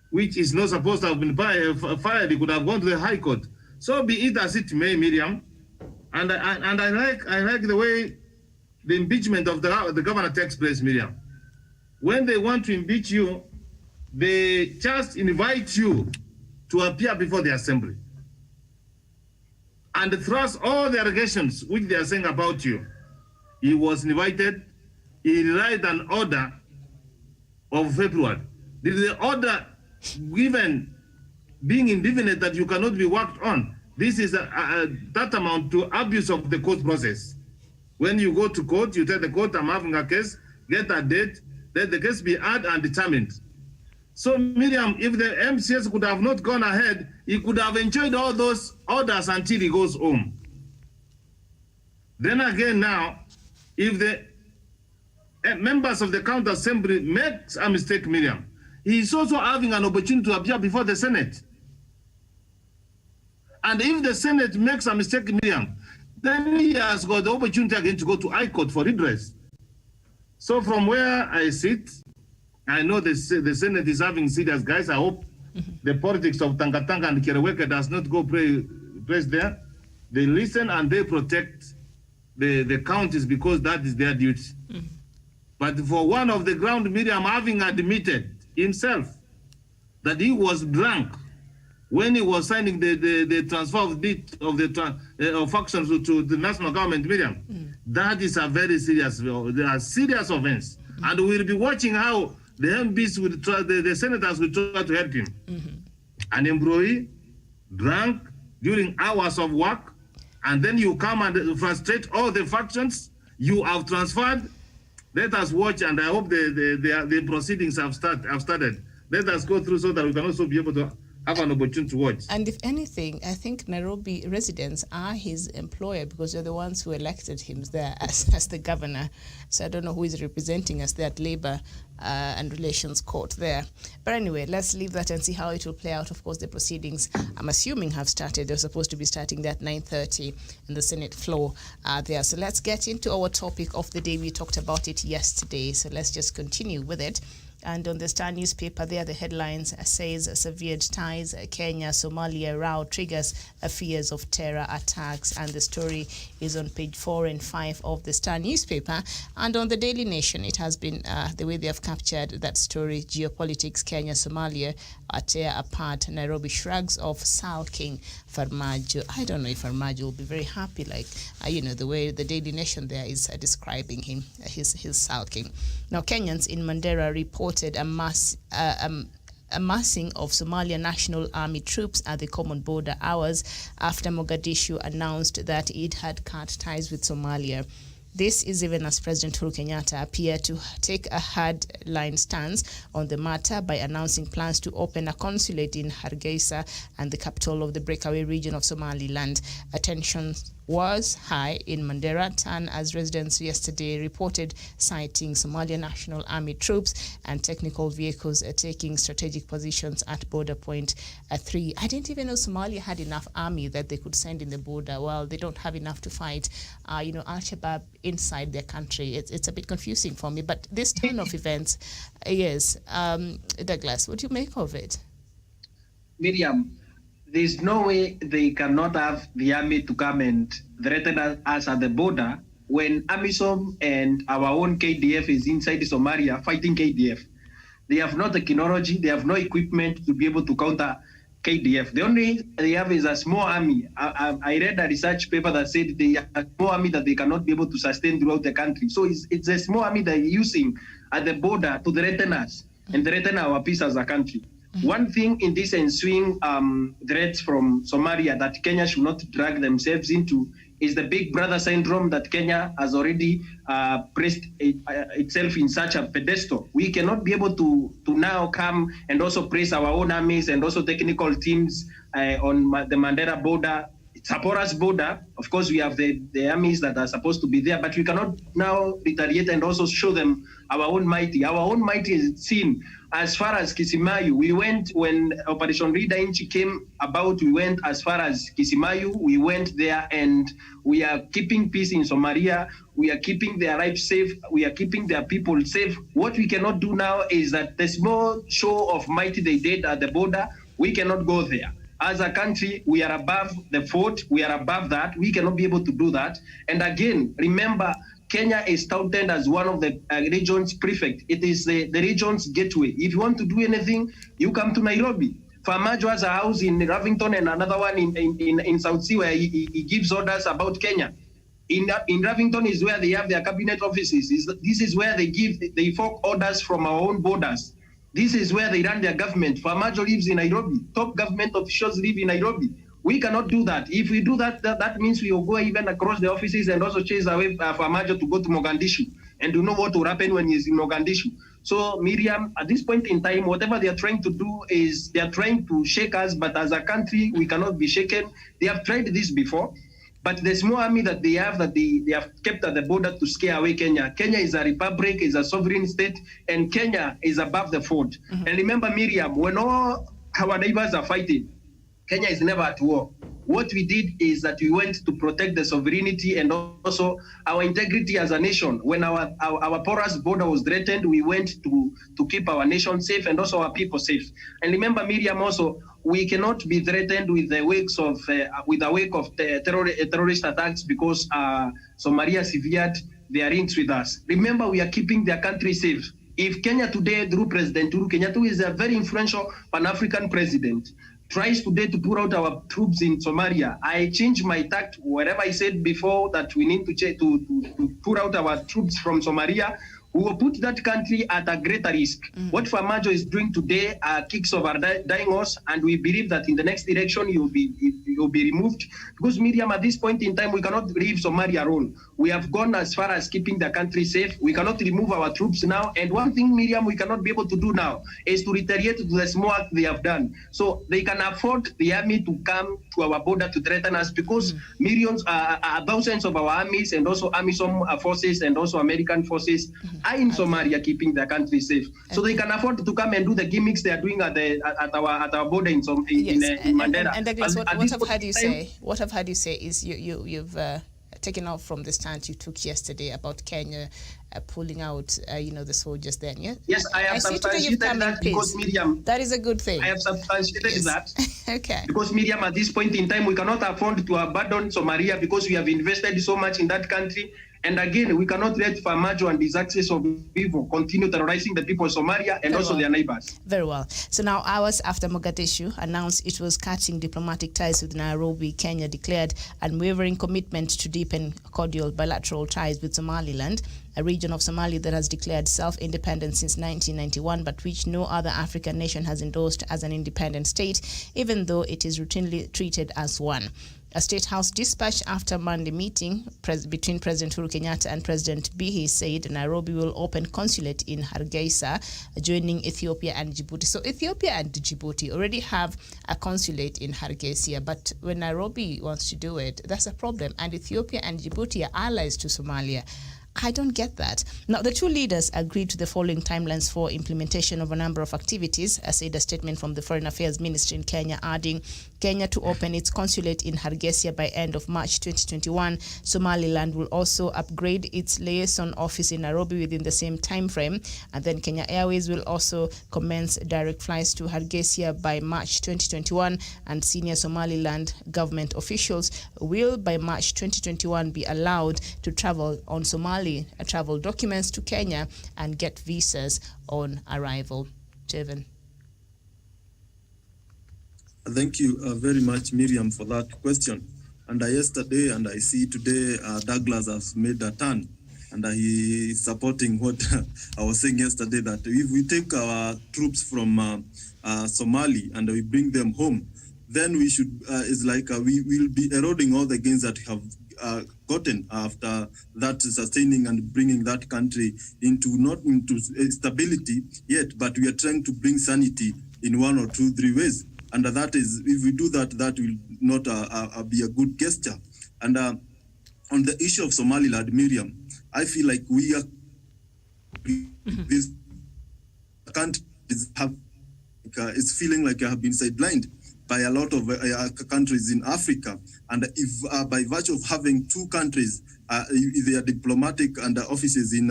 which is not supposed to have been filed, he could have gone to the High Court. So be it as it may, Miriam. And I like the way the impeachment of the governor takes place, Miriam. When they want to impeach you, they just invite you to appear before the assembly and thrust all the allegations which they are saying about you. He was invited, he relied an order of February. Did the order given being indefinite that you cannot be worked on? This is that amount to abuse of the court process. When you go to court, you tell the court, I'm having a case, get a date, let the case be heard and determined. So Miriam, if the MCS could have not gone ahead, he could have enjoyed all those orders until he goes home. Then again now, if the members of the county assembly makes a mistake, Miriam, he is also having an opportunity to appear before the Senate. And if the Senate makes a mistake, Miriam, then he has got the opportunity again to go to High Court for redress. So from where I sit, I know the Senate is having serious guys. I hope the politics of Tangatanga and Kereweke does not go place there. They listen and they protect the counties because that is their duty. But for one of the ground, Miriam having admitted himself that he was drunk when he was signing the transfer of of factions to the national government, Miriam, that is a very serious offense. And we'll be watching how the MPs will try, the senators will try to help him. An employee, drunk, during hours of work, and then you come and frustrate all the factions you have transferred. Let us watch, and I hope the proceedings have started. Let us go through so that we can also be able to have an opportunity to watch. And if anything, I think Nairobi residents are his employer because they're the ones who elected him there as the governor. So I don't know who is representing us there at Labour and Relations Court there. But anyway, let's leave that and see how it will play out. Of course, the proceedings, I'm assuming, have started. They're supposed to be starting there at 9:30 in the Senate floor there. So let's get into our topic of the day. We talked about it yesterday, so let's just continue with it. And on the Star newspaper there, the headlines says severed ties, Kenya, Somalia row triggers fears of terror attacks. And the story is on page 4 and 5 of the Star newspaper. And on the Daily Nation, it has been the way they have captured that story, geopolitics, Kenya, Somalia tear apart. Nairobi shrugs off sulking Farmajo. I don't know if Farmajo will be very happy, like, the way the Daily Nation there is describing him, his sulking. Now, Kenyans in Mandera reported a massing of Somalia National Army troops at the common border hours after Mogadishu announced that it had cut ties with Somalia. This is even as President Uhuru Kenyatta appeared to take a hard-line stance on the matter by announcing plans to open a consulate in Hargeisa and the capital of the breakaway region of Somaliland. Attention was high in Mandera town as residents yesterday reported sighting Somalia National Army troops and technical vehicles taking strategic positions at border point 3. I didn't even know Somalia had enough army that they could send in the border. Well, they don't have enough to fight, Al-Shabaab inside their country. It's a bit confusing for me. But this turn of events, yes, Douglas, what do you make of it? Miriam, there's no way they cannot have the army to come and threaten us at the border when AMISOM and our own KDF is inside Somalia fighting KDF. They have not the technology, they have no equipment to be able to counter KDF. The only they have is a small army. I read a research paper that said they have a small army that they cannot be able to sustain throughout the country. So it's a small army that they're using at the border to threaten us and threaten our peace as a country. One thing in this ensuing threats from Somalia that Kenya should not drag themselves into is the big brother syndrome that Kenya has already placed itself in such a pedestal. We cannot be able to now come and also place our own armies and also technical teams on the Mandera border. It's a porous border. Of course, we have the armies that are supposed to be there, but we cannot now retaliate and also show them our own mighty. Our own mighty is seen as far as Kisimayu. We went, when Operation Rida Inchi came about, we went as far as Kisimayu. We went there and we are keeping peace in Somalia. We are keeping their lives safe. We are keeping their people safe. What we cannot do now is that the small show of mighty they did at the border, we cannot go there. As a country, we are above the fort. We are above that. We cannot be able to do that. And again, remember, Kenya is touted as one of the region's prefect. It is the region's gateway. If you want to do anything, you come to Nairobi. Farmajo has a house in Ravington and another one in South Sea where he gives orders about Kenya. In Ravington is where they have their cabinet offices. This is where they fork orders from our own borders. This is where they run their government. Farmajo lives in Nairobi. Top government officials live in Nairobi. We cannot do that. If we do that, that means we will go even across the offices and also chase away Farmajo to go to Mogadishu. and you know what will happen when he's in Mogadishu. So Miriam, at this point in time, whatever they are trying to do is they are trying to shake us, but as a country, we cannot be shaken. They have tried this before, but the small army that they have kept at the border to scare away Kenya. Kenya is a republic, is a sovereign state, and Kenya is above the fold. And remember, Miriam, when all our neighbors are fighting, Kenya is never at war. What we did is that we went to protect the sovereignty and also our integrity as a nation. When our porous border was threatened, we went to keep our nation safe and also our people safe. And remember, Miriam, also, we cannot be threatened with the wake of terrorist attacks because Somalia severed their links with us. Remember, we are keeping their country safe. If Kenya today, through President Uhuru Kenyatta, who is a very influential Pan-African president, tries today to put out our troops in Somalia, I change my tact. Whatever I said before that we need to put out our troops from Somalia, we will put that country at a greater risk. What Farmajo is doing today kicks over dying horse, and we believe that in the next election he will be removed. Because Miriam, at this point in time, we cannot leave Somalia alone. We have gone as far as keeping the country safe. We cannot remove our troops now. And one thing, Miriam, we cannot be able to do now is to retaliate to the small act they have done. So they can afford the army to come to our border to threaten us because millions, thousands of our armies and also AMISOM forces and also American forces are in Somalia keeping the country safe. So they can afford to come and do the gimmicks they are doing at our border in Mandela. And Douglas, what I've heard you say is you've taken off from the stance you took yesterday about Kenya pulling out, the soldiers then. Yeah? Yes, I have substantiated that because Miriam. That is a good thing. I have substantiated that. Okay. Because Miriam, at this point in time, we cannot afford to abandon Somalia because we have invested so much in that country. And again, we cannot let Farmajo and his axis of evil continue terrorizing the people of Somalia and also their neighbors. Very well. So now, hours after Mogadishu announced it was cutting diplomatic ties with Nairobi, Kenya declared unwavering commitment to deepen cordial bilateral ties with Somaliland, a region of Somalia that has declared self-independence since 1991, but which no other African nation has endorsed as an independent state, even though it is routinely treated as one. A State House dispatch after Monday meeting between President Uhuru Kenyatta and President Bihi said Nairobi will open consulate in Hargeisa, joining Ethiopia and Djibouti. So Ethiopia and Djibouti already have a consulate in Hargeisa, but when Nairobi wants to do it, that's a problem. And Ethiopia and Djibouti are allies to Somalia. I don't get that. Now, the two leaders agreed to the following timelines for implementation of a number of activities, as said a statement from the Foreign Affairs Ministry in Kenya, adding Kenya to open its consulate in Hargeisa by end of March 2021. Somaliland will also upgrade its liaison office in Nairobi within the same time frame. And then Kenya Airways will also commence direct flights to Hargeisa by March 2021. And senior Somaliland government officials will by March 2021 be allowed to travel on Somali travel documents to Kenya and get visas on arrival. Jevon. Thank you very much, Miriam, for that question. And yesterday and I see today Douglas has made a turn and he is supporting what I was saying yesterday, that if we take our troops from Somali and we bring them home, then we should, it's like we will be eroding all the gains that we have gotten after that, sustaining and bringing that country not into stability yet, but we are trying to bring sanity in 1 or 2, 3 ways. And that is, if we do that, that will not be a good gesture. And on the issue of Somaliland, Miriam, I feel like we are this country is feeling like I have been sidelined by a lot of countries in Africa. And if by virtue of having 2 countries, their diplomatic and offices in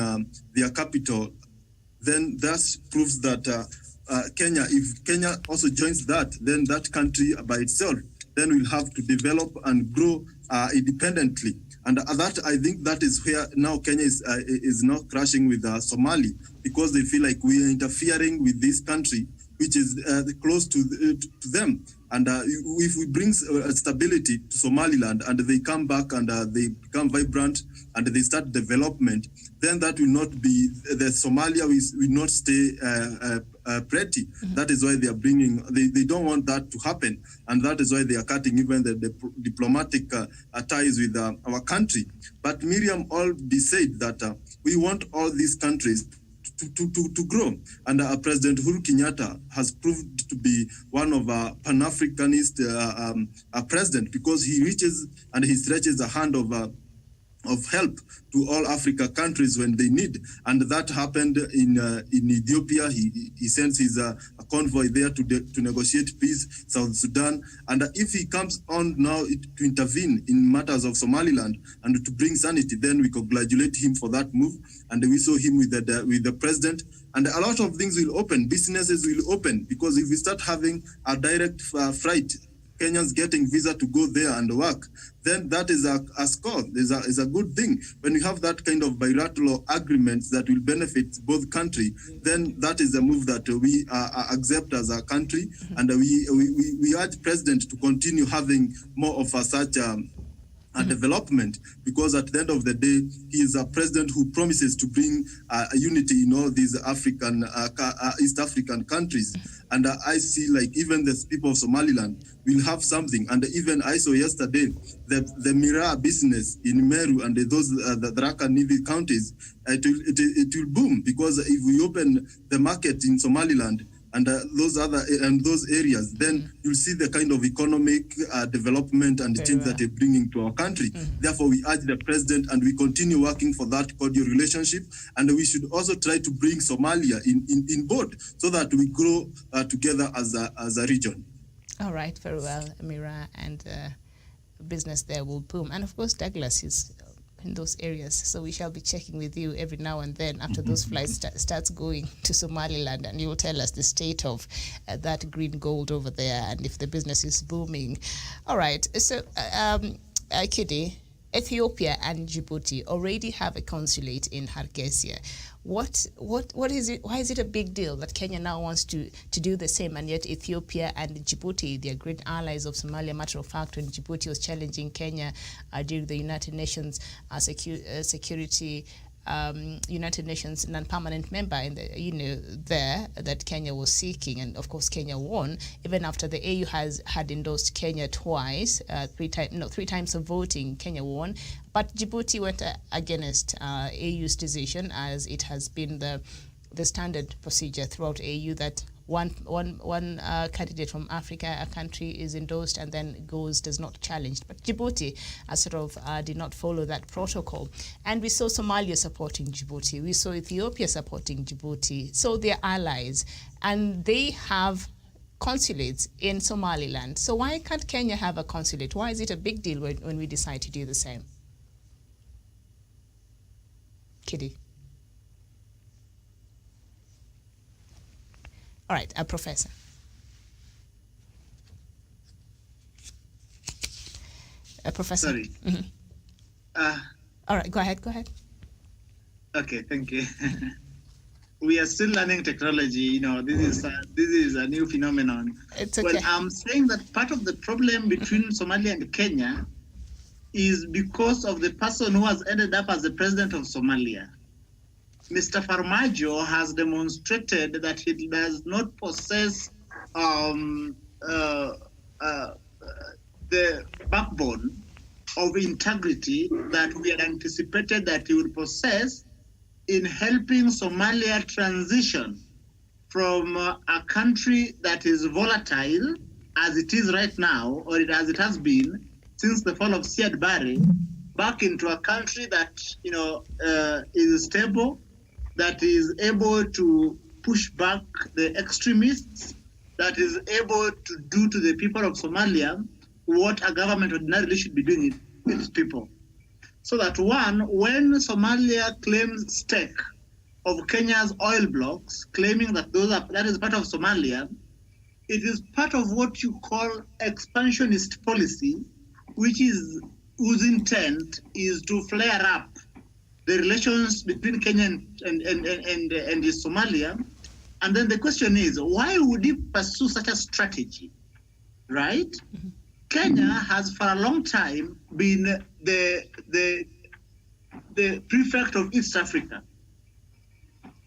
their capital, then that proves that Kenya, if Kenya also joins that, then that country by itself, then will have to develop and grow independently. And that, I think that is where now Kenya is now crashing with Somali, because they feel like we are interfering with this country, which is close to them. And if we bring stability to Somaliland and they come back and they become vibrant and they start development, then that will not be, the Somalia will not stay pretty. That is why they are bringing, they don't want that to happen. And that is why they are cutting even the diplomatic ties with our country. But Miriam already said that we want all these countries to grow. And President Uhuru Kenyatta has proved to be one of a Pan-Africanist president, because he reaches and he stretches a hand of help to all Africa countries when they need. And that happened in Ethiopia. He sends his convoy there to negotiate peace, South Sudan. And if he comes on now to intervene in matters of Somaliland and to bring sanity, then we congratulate him for that move. And we saw him with the president. And a lot of things will open, businesses will open, because if we start having a direct flight, Kenyans getting visa to go there and work, then that is a score, is a good thing. When you have that kind of bilateral agreements that will benefit both countries, then that is a move that we accept as a country, and we urge President to continue having more of such development, because at the end of the day, he is a president who promises to bring unity in all these African, East African countries. And I see like even the people of Somaliland will have something. And even I saw yesterday the Miraa business in Meru and those the Tharaka Nithi counties, it will boom, because if we open the market in Somaliland and those areas, then you'll see the kind of economic development and the things that they're bringing to our country. Therefore, we urge the president, and we continue working for that cordial relationship. And we should also try to bring Somalia in board, so that we grow together as a region. All right, very well, Amira, and business there will boom. And of course, Douglas is in those areas, so we shall be checking with you every now and then after those flights starts going to Somaliland, and you will tell us the state of that green gold over there and if the business is booming. All right, so Kidi, Ethiopia and Djibouti already have a consulate in Hargeisa. What is it? Why is it a big deal that Kenya now wants to do the same, and yet Ethiopia and Djibouti, they are great allies of Somalia? Matter of fact, when Djibouti was challenging Kenya during the United Nations Security United Nations non-permanent member in the there that Kenya was seeking, and of course Kenya won. Even after the AU had endorsed Kenya twice, three times of voting, Kenya won. But Djibouti went against AU's decision, as it has been the standard procedure throughout AU that one candidate from Africa, a country, is endorsed and then does not challenge. But Djibouti did not follow that protocol. And we saw Somalia supporting Djibouti. We saw Ethiopia supporting Djibouti. So they're allies. And they have consulates in Somaliland. So why can't Kenya have a consulate? Why is it a big deal when we decide to do the same? Kidi. All right, Professor. Professor. Sorry. All right, go ahead. Okay, thank you. We are still learning technology. This is a new phenomenon. It's okay. Well, I'm saying that part of the problem between Somalia and Kenya is because of the person who has ended up as the president of Somalia. Mr. Farmajo has demonstrated that he does not possess the backbone of integrity that we had anticipated that he would possess in helping Somalia transition from a country that is volatile, as it is right now, or as it has been since the fall of Siad Barre, back into a country that is stable, that is able to push back the extremists, that is able to do to the people of Somalia what a government ordinarily should be doing with its people. So that when Somalia claims stake of Kenya's oil blocks, claiming that that is part of Somalia, it is part of what you call expansionist policy, whose intent is to flare up the relations between Kenya and Somalia. And then the question is, why would he pursue such a strategy, right? Mm-hmm. Kenya has for a long time been the prefect of East Africa.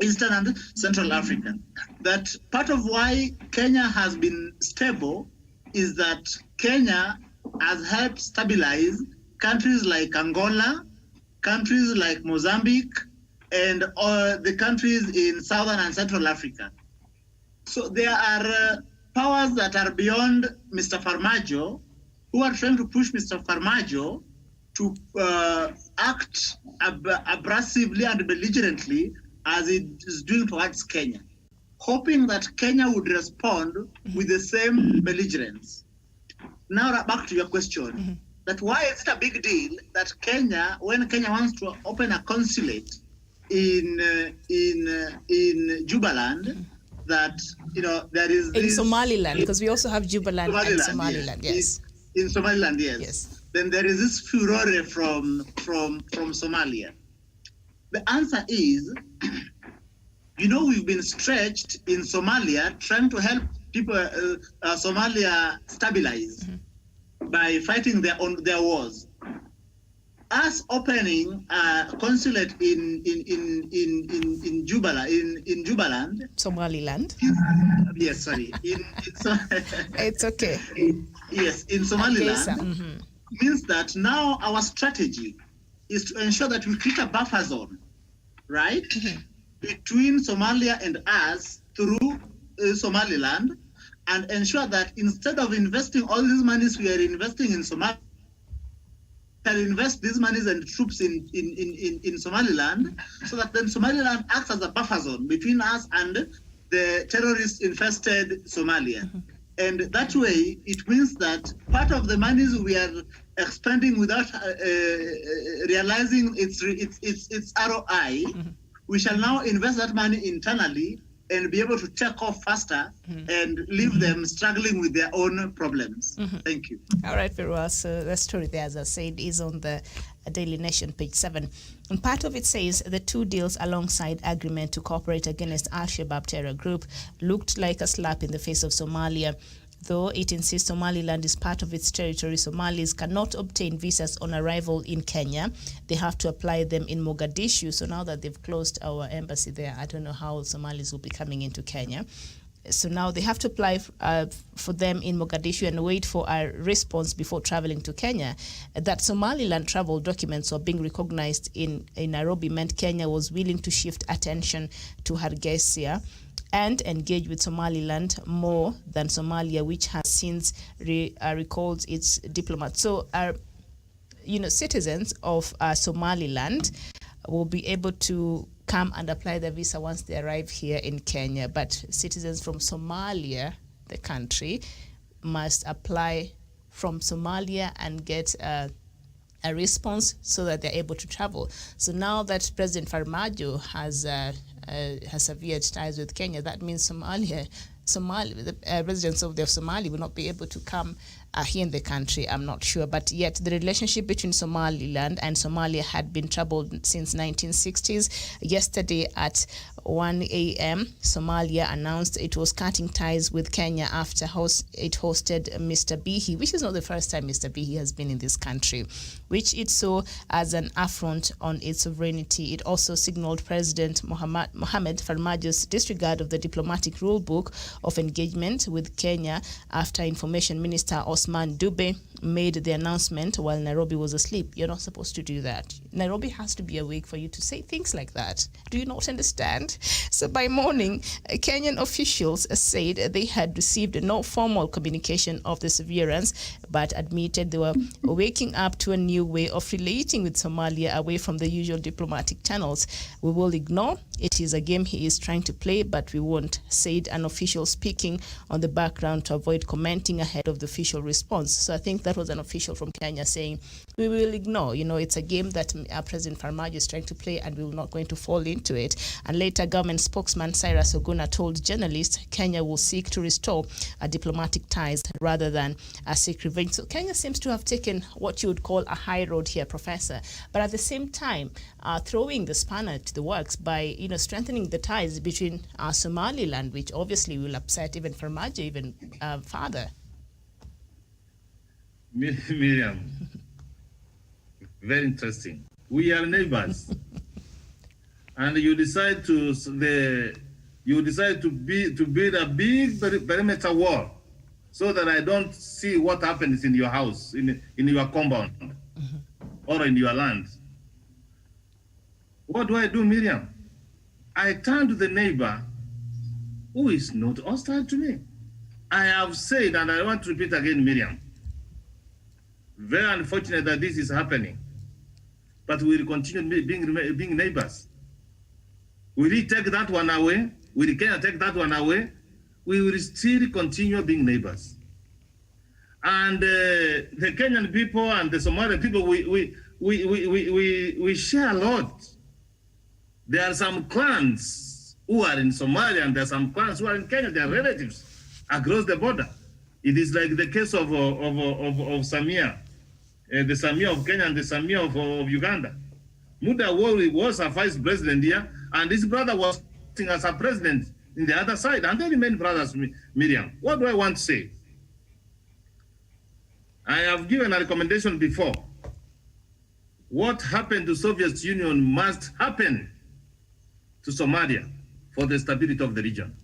Eastern and Central Africa. That part of why Kenya has been stable is that Kenya has helped stabilize countries like Angola, countries like Mozambique, and the countries in Southern and Central Africa. So there are powers that are beyond Mr. Farmajo who are trying to push Mr. Farmajo to act abrasively and belligerently as it is doing towards Kenya, hoping that Kenya would respond with the same belligerence. Now back to your question, that why is it a big deal that Kenya, when Kenya wants to open a consulate in Jubaland, that there is in Somaliland, because we also have Jubaland and Somaliland, yes. In Somaliland, yes. Then there is this furore from Somalia. The answer is, we've been stretched in Somalia trying to help people, Somalia stabilize by fighting their wars. Us opening a consulate in Jubaland, Somaliland. Yes, sorry. It's okay. Yes, in Somaliland means that now our strategy is to ensure that we create a buffer zone, right, between Somalia and us through Somaliland, and ensure that instead of investing all these monies we are investing in Somalia, can invest these monies and troops in Somaliland, so that then Somaliland acts as a buffer zone between us and the terrorist-infested Somalia. And that way, it means that part of the monies we are expending without realizing its ROI, we shall now invest that money internally and be able to take off faster and leave them struggling with their own problems. Thank you. All right, very well. So the story there, as I said, is on the Daily Nation, page 7. And part of it says the two deals alongside agreement to cooperate against Al-Shabaab terror group looked like a slap in the face of Somalia. Though it insists Somaliland is part of its territory, Somalis cannot obtain visas on arrival in Kenya. They have to apply them in Mogadishu. So now that they've closed our embassy there, I don't know how Somalis will be coming into Kenya. So now they have to apply for them in Mogadishu and wait for a response before traveling to Kenya. That Somaliland travel documents were being recognized in Nairobi meant Kenya was willing to shift attention to Hargeisa and engage with Somaliland more than Somalia, which has since recalled its diplomats. So, citizens of Somaliland will be able to come and apply their visa once they arrive here in Kenya. But citizens from Somalia, the country, must apply from Somalia and get a response so that they're able to travel. So now that President Farmajo has severed ties with Kenya, that means the residents of Somali will not be able to come here in the country. I'm not sure, but yet the relationship between Somaliland and Somalia had been troubled since 1960s. Yesterday at 1 a.m., Somalia announced it was cutting ties with Kenya after it hosted Mr. Bihi, which is not the first time Mr. Bihi has been in this country, which it saw as an affront on its sovereignty. It also signaled President Mohamed Farmajo's disregard of the diplomatic rule book of engagement with Kenya after Information Minister Osman Dube made the announcement while Nairobi was asleep. You're not supposed to do that. Nairobi has to be awake for you to say things like that. Do you not understand? So by morning, Kenyan officials said they had received no formal communication of the severance, but admitted they were waking up to a new way of relating with Somalia away from the usual diplomatic channels. We will ignore. It is a game he is trying to play, but we won't, said an official speaking on the background to avoid commenting ahead of the official response. So I think that was an official from Kenya saying, we will ignore. It's a game that President Farmajo is trying to play, and we're not going to fall into it. And later, government spokesman Cyrus Oguna told journalists Kenya will seek to restore diplomatic ties rather than seek revenge. So Kenya seems to have taken what you would call a high road here, Professor, but at the same time, throwing the spanner to the works by strengthening the ties between Somaliland, which obviously will upset even Farmajo even further. Miriam, very interesting. We are neighbors. and you decide to build a big perimeter wall so that I don't see what happens in your house, in your compound, or in your land. What do, Miriam? I turn to the neighbor who is not hostile to me. I have said, and I want to repeat again, Miriam, very unfortunate that this is happening, but we will continue being neighbors. Will he take that one away? Will Kenya take that one away? We will still continue being neighbors. And the Kenyan people and the Somali people, we share a lot. There are some clans who are in Somalia, and there are some clans who are in Kenya. They are relatives across the border. It is like the case of Samia, the Samia of Kenya and the Samia of Uganda. Muda was a vice president here, and his brother was acting as a president in the other side, and they remain brothers, Miriam. What do I want to say? I have given a recommendation before. What happened to Soviet Union must happen to Somalia for the stability of the region.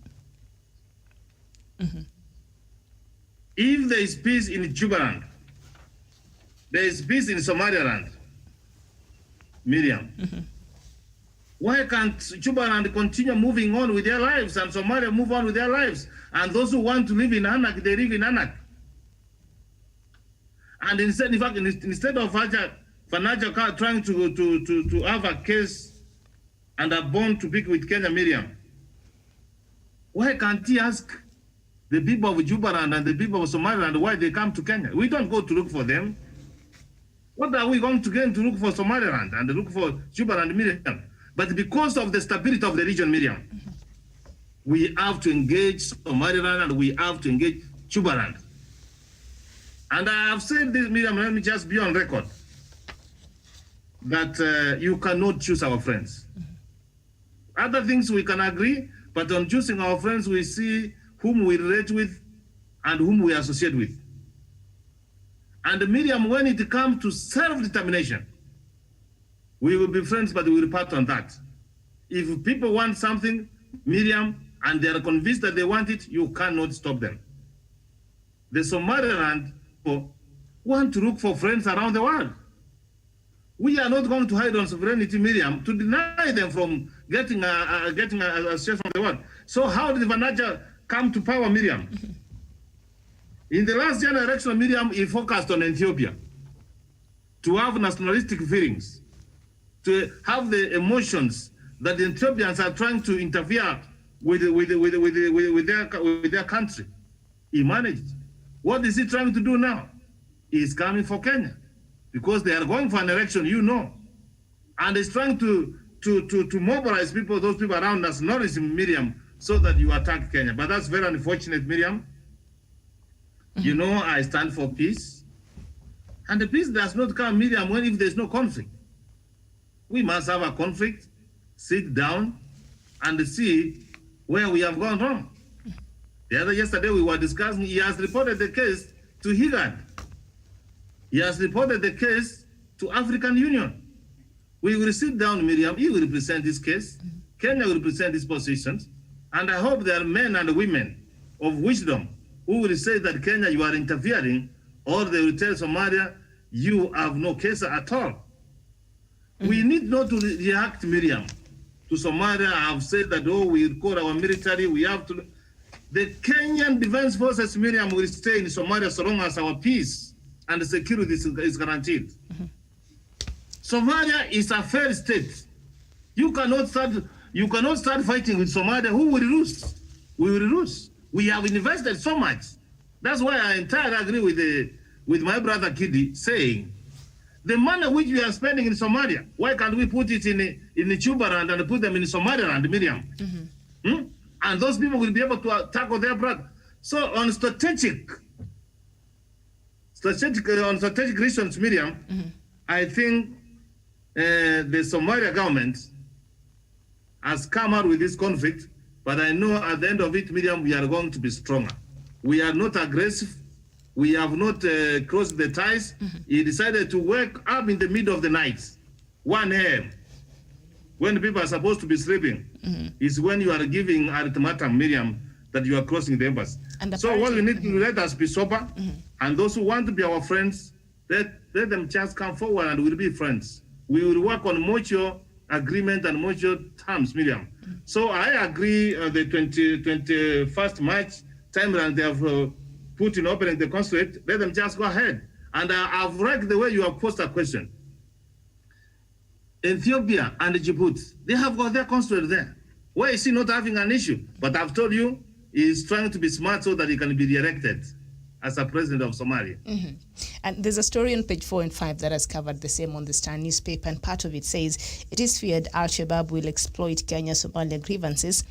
If there is peace in Jubaland, there is peace in Somaliland, Miriam, why can't Jubaland continue moving on with their lives and Somalia move on with their lives? And those who want to live in Anak, they live in Anak. And instead, in fact, instead of Fanaja trying to have a case and a bond to pick with Kenya, Miriam, why can't he ask the people of Jubaland and the people of Somaliland why they come to Kenya? We don't go to look for them. What are we going to get to look for Somaliland and look for Jubaland, Miriam? But because of the stability of the region, Miriam, we have to engage Somaliland and we have to engage Jubaland. And I have said this, Miriam, let me just be on record, that you cannot choose our friends. Other things we can agree, but on choosing our friends, we see whom we relate with and whom we associate with. And Miriam, when it comes to self-determination, we will be friends, but we will part on that. If people want something, Miriam, and they are convinced that they want it, you cannot stop them. The Somaliland people want to look for friends around the world. We are not going to hide on sovereignty, Miriam, to deny them from getting a share from the world. So how did Vanaja come to power, Miriam? In the last general election, Miriam, he focused on Ethiopia, to have nationalistic feelings, to have the emotions that the Ethiopians are trying to interfere with their country. He managed. What is he trying to do now? He is coming for Kenya, because they are going for an election, you know, and he's trying to mobilize people, those people around nationalism, Miriam, so that you attack Kenya. But that's very unfortunate, Miriam. You know, I stand for peace, and the peace does not come, Miriam, if there's no conflict. We must have a conflict, sit down, and see where we have gone wrong. Yesterday we were discussing, he has reported the case to HIGAD. He has reported the case to African Union. We will sit down, Miriam, he will present this case, Kenya will present these positions, and I hope there are men and women of wisdom who will say that Kenya, you are interfering, or they will tell Somalia, you have no case at all. We need not to react, Miriam, to Somalia. I have said that, oh, we call our military, we have to. The Kenyan Defense Forces, Miriam, will stay in Somalia so long as our peace and security is guaranteed. Somalia is a fair state. You cannot start fighting with Somalia. Who will lose? We will lose. We have invested so much. That's why I entirely agree with my brother Kidi saying, the money which we are spending in Somalia, why can't we put it in Jubaland and put them in Somaliland, Miriam? And those people will be able to tackle their brother. So on strategic reasons, Miriam, I think the Somalia government has come out with this conflict, but I know at the end of it, Miriam, we are going to be stronger. We are not aggressive. We have not crossed the ties. He decided to wake up in the middle of the night, 1 a.m., when people are supposed to be sleeping, is when you are giving ultimatum, Miriam, that you are crossing the embassy. So what we need to let us be sober, and those who want to be our friends, let them just come forward and we'll be friends. We will work on mutual agreement and mutual terms, Miriam. So I agree the 21st March timeline they have put in opening the consulate, let them just go ahead. And I've liked the way you have posed a question. Ethiopia and Djibouti, they have got their consulate there. Why is he not having an issue? But I've told you, he's trying to be smart so that he can be re-elected as a president of Somalia. And there's a story on page 4 and 5 that has covered the same on the Star newspaper, and part of it says, it is feared Al-Shabaab will exploit Kenya-Somalia grievances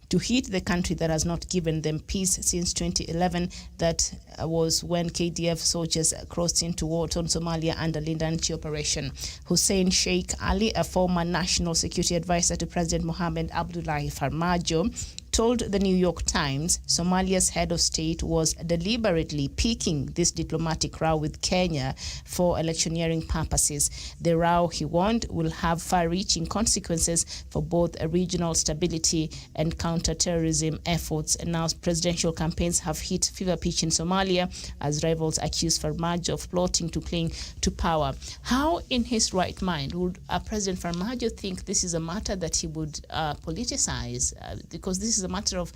to hit the country that has not given them peace since 2011. That was when KDF soldiers crossed into war-torn Somalia under Lindanchi operation. Hussein Sheikh Ali, a former national security advisor to President Mohamed Abdullahi Farmajo, told the New York Times Somalia's head of state was deliberately piquing this diplomatic row with Kenya for electioneering purposes. The row, he warned, will have far-reaching consequences for both regional stability and counter-terrorism efforts. And now presidential campaigns have hit fever pitch in Somalia as rivals accuse Farmajo of plotting to cling to power. How, in his right mind, would President Farmajo think this is a matter that he would politicize? Because this is a matter of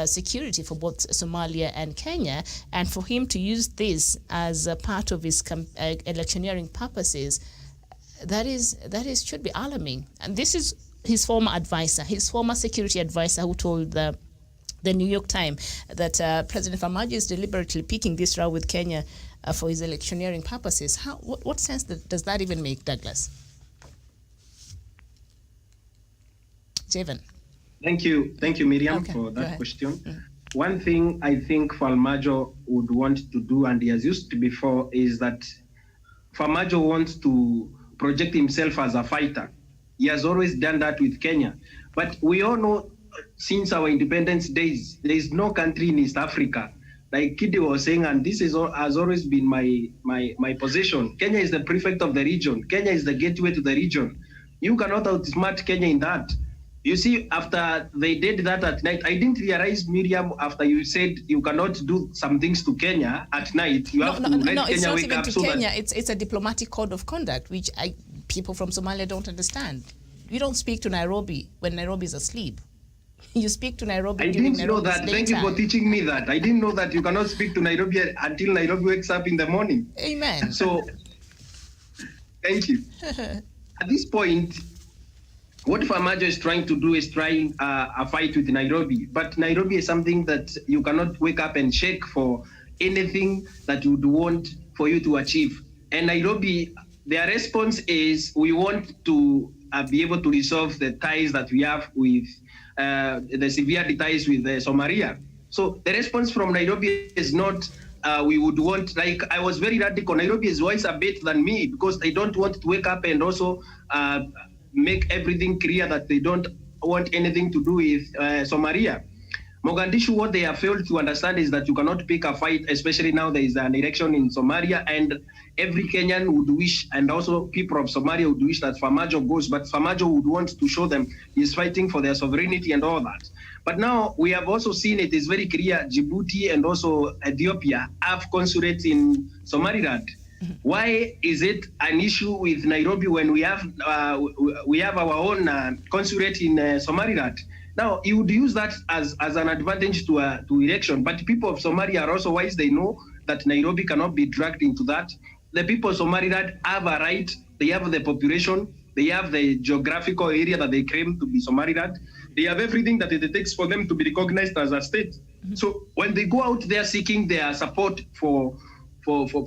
security for both Somalia and Kenya, and for him to use this as a part of his electioneering purposes, that should be alarming. And this is his former advisor, his former security advisor, who told the New York Times that President Farmajo is deliberately picking this row with Kenya for his electioneering purposes. What sense does that even make, Douglas? Javen. Thank you, Miriam, for that question. One thing I think Farmajo would want to do, and he has used to before, is that Farmajo wants to project himself as a fighter. He has always done that with Kenya. But we all know since our independence days, there is no country in East Africa, like Kidi was saying, and this has always been my position. Kenya is the prefect of the region. Kenya is the gateway to the region. You cannot outsmart Kenya in that. You see, after they did that at night, I didn't realize, Miriam, after you said you cannot do some things to Kenya at night, you have to let Kenya wake up. Kenya. It's a diplomatic code of conduct, which people from Somalia don't understand. You don't speak to Nairobi when Nairobi is asleep. You speak to Nairobi. I didn't know that. Thank you for teaching me that. I didn't know that you cannot speak to Nairobi until Nairobi wakes up in the morning. Amen. So, thank you. At this point, what Farmajo is trying to do is trying a fight with Nairobi. But Nairobi is something that you cannot wake up and shake for anything that you would want for you to achieve. And Nairobi, their response is, we want to be able to resolve the ties that we have with the severe ties with Somalia. So the response from Nairobi is not, we would want, like, I was very radical. Nairobi is wise a bit than me because they don't want to wake up and also make everything clear that they don't want anything to do with Somalia. Mogadishu, what they have failed to understand is that you cannot pick a fight, especially now there is an election in Somalia, and every Kenyan would wish, and also people of Somalia would wish that Farmajo goes, but Farmajo would want to show them he's fighting for their sovereignty and all that. But now we have also seen it is very clear, Djibouti and also Ethiopia have consulates in Somaliland. Why is it an issue with Nairobi when we have our own consulate in Somaliland? Now, you would use that as an advantage to election, but people of Somalia are also wise. They know that Nairobi cannot be dragged into that. The people of Somaliland have a right. They have the population. They have the geographical area that they claim to be Somaliland. They have everything that it takes for them to be recognized as a state. So when they go out there seeking their support for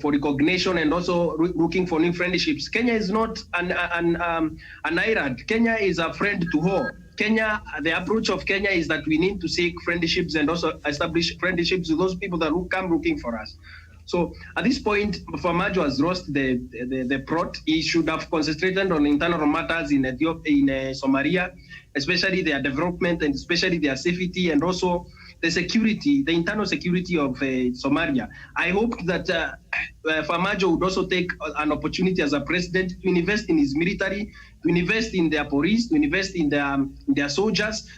recognition and also looking for new friendships, Kenya is not an island. Kenya is a friend to all. Kenya, the approach of Kenya is that we need to seek friendships and also establish friendships with those people that will come looking for us. So at this point, Farmajo has lost the plot. He should have concentrated on internal matters in Ethiopia, in Somalia, especially their development and especially their safety and also the security, the internal security of Somalia. I hope that Farmajo would also take an opportunity as a president to invest in his military, to invest in their police, to invest in their soldiers.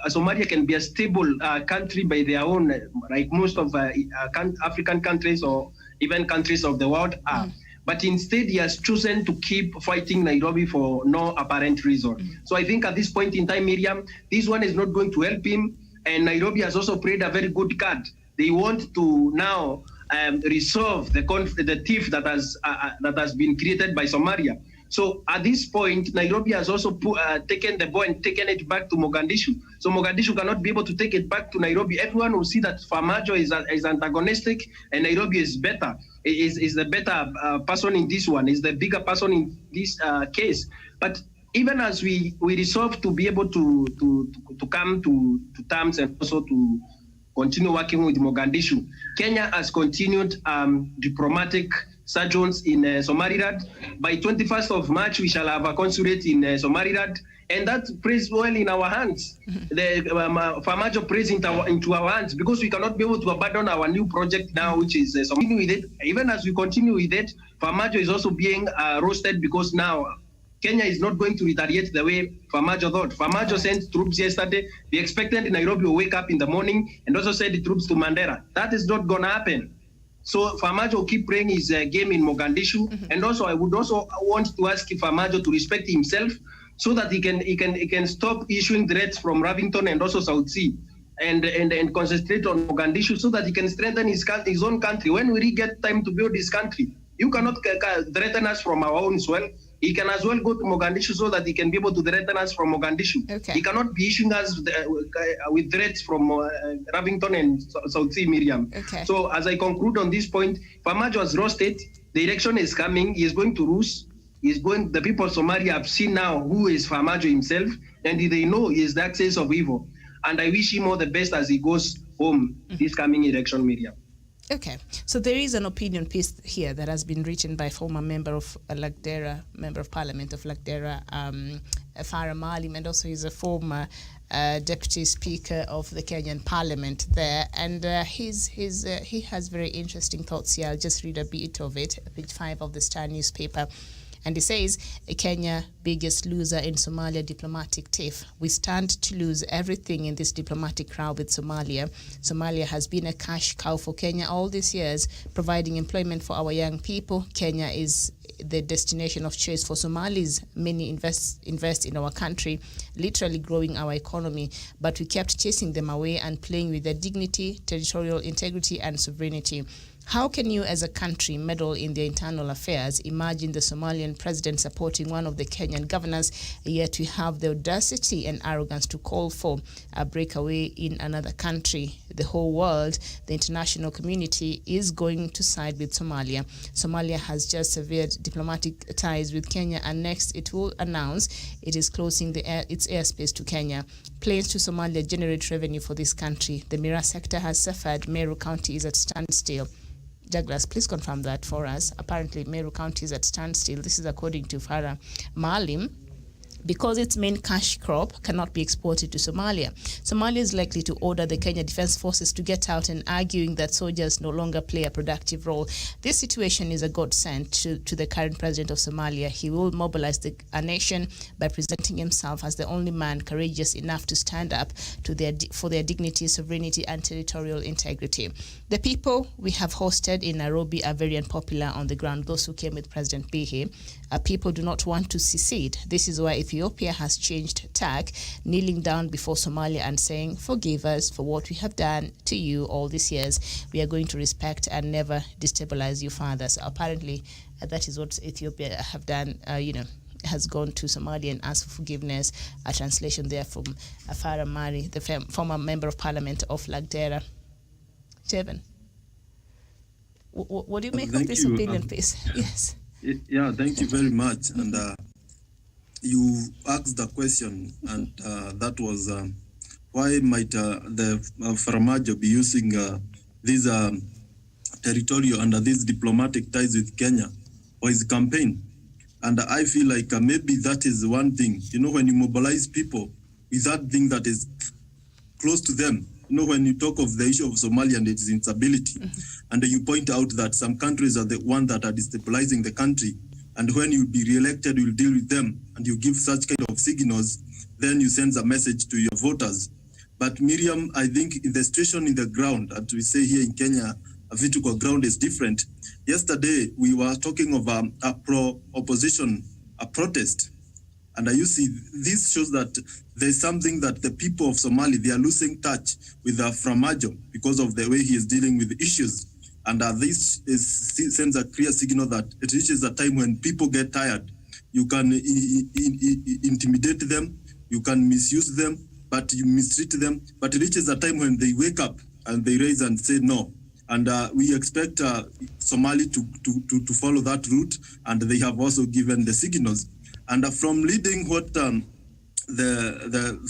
Somalia can be a stable country by their own, like most of African countries or even countries of the world are. But instead, he has chosen to keep fighting Nairobi for no apparent reason. So I think at this point in time, Miriam, this one is not going to help him. And Nairobi has also played a very good card. They want to now resolve the tiff that has been created by Somalia. So at this point, Nairobi has also taken the ball and taken it back to Mogadishu. So Mogadishu cannot be able to take it back to Nairobi. Everyone will see that Farmajo is antagonistic and Nairobi is better. Is the better person in this one, is the bigger person in this case. But even as we resolve to be able to come to terms and also to continue working with Mogadishu, Kenya has continued diplomatic sojourns in Somaliland. By 21st of March, we shall have a consulate in Somaliland, and that plays well in our hands. The Farmajo plays into our hands because we cannot be able to abandon our new project now, which is continue with it. Even as we continue with it, Farmajo is also being roasted because now Kenya is not going to retaliate the way Farmajo thought. Farmajo sent troops yesterday. The expected Nairobi will wake up in the morning and also send the troops to Mandera. That is not going to happen. So Farmajo will keep playing his game in Mogadishu. And also, I would also want to ask Farmajo to respect himself so that he can stop issuing threats from Ravington and also South Sea and concentrate on Mogadishu so that he can strengthen his own country. When we get time to build this country, you cannot threaten us from our own soil. He can as well go to Mogadishu so that he can be able to threaten us from Mogadishu. Okay. He cannot be issuing us with threats from Ravington and South Sea, Miriam. Okay. So as I conclude on this point, Farmajo has roasted. The election is coming. He is going to lose. The people of Somalia have seen now who is Farmajo himself, and they know he is the axis of evil. And I wish him all the best as he goes home this coming election, Miriam. Okay, so there is an opinion piece here that has been written by former member of Lagdera, member of Parliament of Lagdera, Farah Maalim, and also he's a former deputy speaker of the Kenyan Parliament there, and he has very interesting thoughts here. I'll just read a bit of it, page 5 of the Star newspaper. And he says, Kenya, biggest loser in Somalia diplomatic tiff. We stand to lose everything in this diplomatic row with Somalia. Somalia has been a cash cow for Kenya all these years, providing employment for our young people. Kenya is the destination of choice for Somalis. Many invest in our country, literally growing our economy. But we kept chasing them away and playing with their dignity, territorial integrity, and sovereignty. How can you as a country meddle in their internal affairs? Imagine the Somalian president supporting one of the Kenyan governors, yet we have the audacity and arrogance to call for a breakaway in another country. The whole world, the international community, is going to side with Somalia. Somalia has just severed diplomatic ties with Kenya, and next it will announce it is closing its airspace to Kenya. Planes to Somalia generate revenue for this country. The Mira sector has suffered. Meru County is at standstill. Douglas, please confirm that for us. Apparently, Meru County is at standstill. This is according to Farah Maalim, because its main cash crop cannot be exported to Somalia. Somalia is likely to order the Kenya Defense Forces to get out, and arguing that soldiers no longer play a productive role. This situation is a godsend to the current president of Somalia. He will mobilize a nation by presenting himself as the only man courageous enough to stand up for their dignity, sovereignty, and territorial integrity. The people we have hosted in Nairobi are very unpopular on the ground, those who came with President Bihi. People do not want to secede. This is why Ethiopia has changed tack, kneeling down before Somalia and saying, forgive us for what we have done to you all these years. We are going to respect and never destabilize you further. So apparently that is what Ethiopia have done, has gone to Somalia and asked for forgiveness. A translation there from Farah Mari, the former member of Parliament of Lagdera. Chevan, what do you make of this opinion piece? Yes. Yeah, thank you very much. And you asked the question, and that was why might the Farmajo be using these territorial and these diplomatic ties with Kenya for his campaign? And I feel like maybe that is one thing, when you mobilize people with that thing that is close to them. When you talk of the issue of Somalia and its instability, and you point out that some countries are the ones that are destabilizing the country, and when you be re-elected, you'll deal with them, and you give such kind of signals, then you send a message to your voters. But Miriam, I think in the situation in the ground, as we say here in Kenya, a vertical ground is different. Yesterday, we were talking of a pro-opposition, a protest. And you see, this shows that there's something that the people of Somali, they are losing touch with Framajo because of the way he is dealing with issues. And this sends a clear signal that it reaches a time when people get tired. You can intimidate them, you can misuse them, but you mistreat them. But it reaches a time when they wake up and they raise and say no. And we expect Somali to follow that route, and they have also given the signals. And from leading what the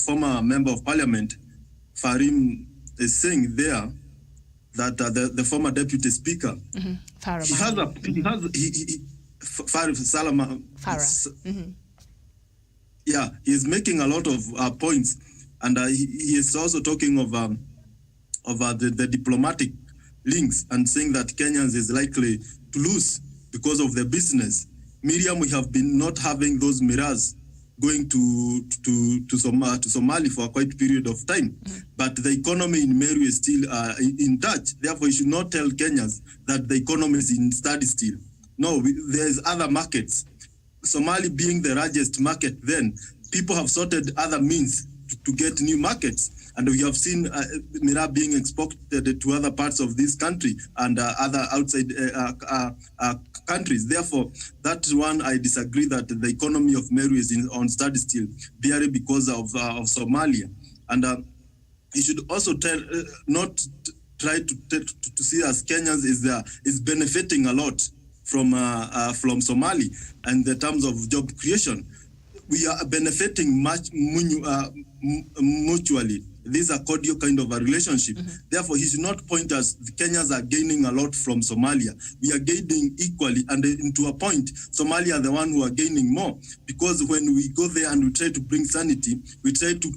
former member of parliament, Farim, is saying there, that the former deputy speaker, Farah Salama, yeah, he is making a lot of points, and he is also talking of the diplomatic links and saying that Kenyans is likely to lose because of the business. Miriam, we have been not having those mirrors going to Somali for a quite period of time. But the economy in Meru is still in touch. Therefore, you should not tell Kenyans that the economy is in standstill. No, there's other markets. Somali being the largest market, then people have sorted other means to get new markets. And we have seen Mira being exported to other parts of this country and other outside countries. Therefore, that one, I disagree that the economy of Meru is on standstill, barely because of Somalia. And you should also not try to see as Kenyans is benefiting a lot from Somali and the terms of job creation. We are benefiting much mutually. This is a cordial kind of a relationship. Therefore, he should not point us, the Kenyans are gaining a lot from Somalia. We are gaining equally, and to a point, Somalia are the one who are gaining more. Because when we go there and we try to bring sanity, we try to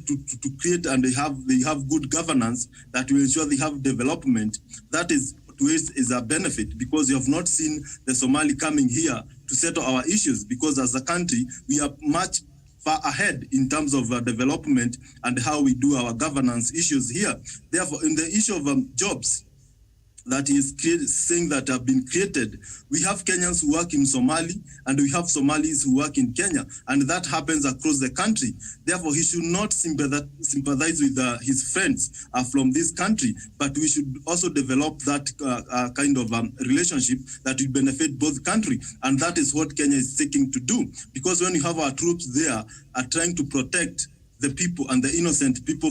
create, and they have good governance that will ensure they have development. That is a benefit, because you have not seen the Somali coming here to settle our issues, because as a country, we are much far ahead in terms of development and how we do our governance issues here. Therefore, in the issue of jobs that is saying that have been created, we have Kenyans who work in Somali and we have Somalis who work in Kenya, and that happens across the country. Therefore, he should not sympathize with his friends from this country, but we should also develop that kind of relationship that will benefit both countries, and that is what Kenya is seeking to do. Because when you have our troops there are trying to protect the people and the innocent people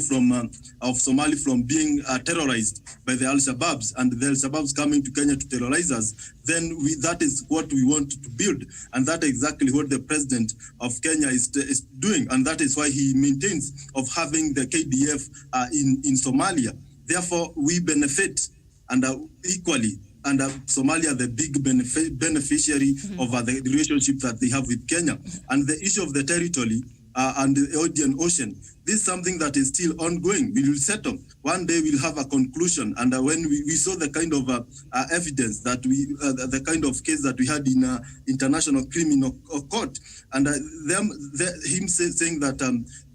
of Somali from being terrorized by the Al-Shabaabs, and the Al-Shabaabs coming to Kenya to terrorize us, then that is what we want to build. And that is exactly what the president of Kenya is doing. And that is why he maintains of having the KDF in Somalia. Therefore, we benefit and equally. And Somalia, the big beneficiary of the relationship that they have with Kenya. And the issue of the territory, and the Indian Ocean. This is something that is still ongoing. We will settle. One day we'll have a conclusion. And when we saw the kind of evidence that the kind of case that we had in International Criminal Court, and him saying that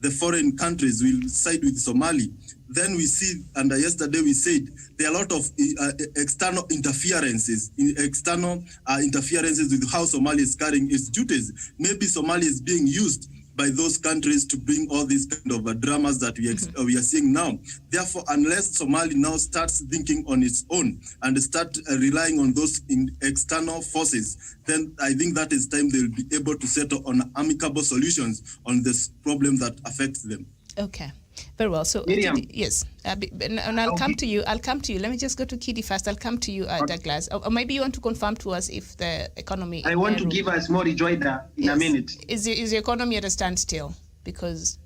the foreign countries will side with Somali. Then we see, and yesterday we said, there are a lot of external interferences with how Somalia is carrying its duties. Maybe Somalia is being used by those countries to bring all these kind of dramas that we are seeing now. Therefore, unless Somalia now starts thinking on its own and start relying on those external forces, then I think that is time they will be able to settle on amicable solutions on this problem that affects them. Okay. Very well. So, yes, and I'll come to you. Let me just go to Kitty first. I'll come to you, Douglas. Or maybe you want to confirm to us if the economy... I want to give us more rejoinder in a minute. Is the economy at a standstill? Because...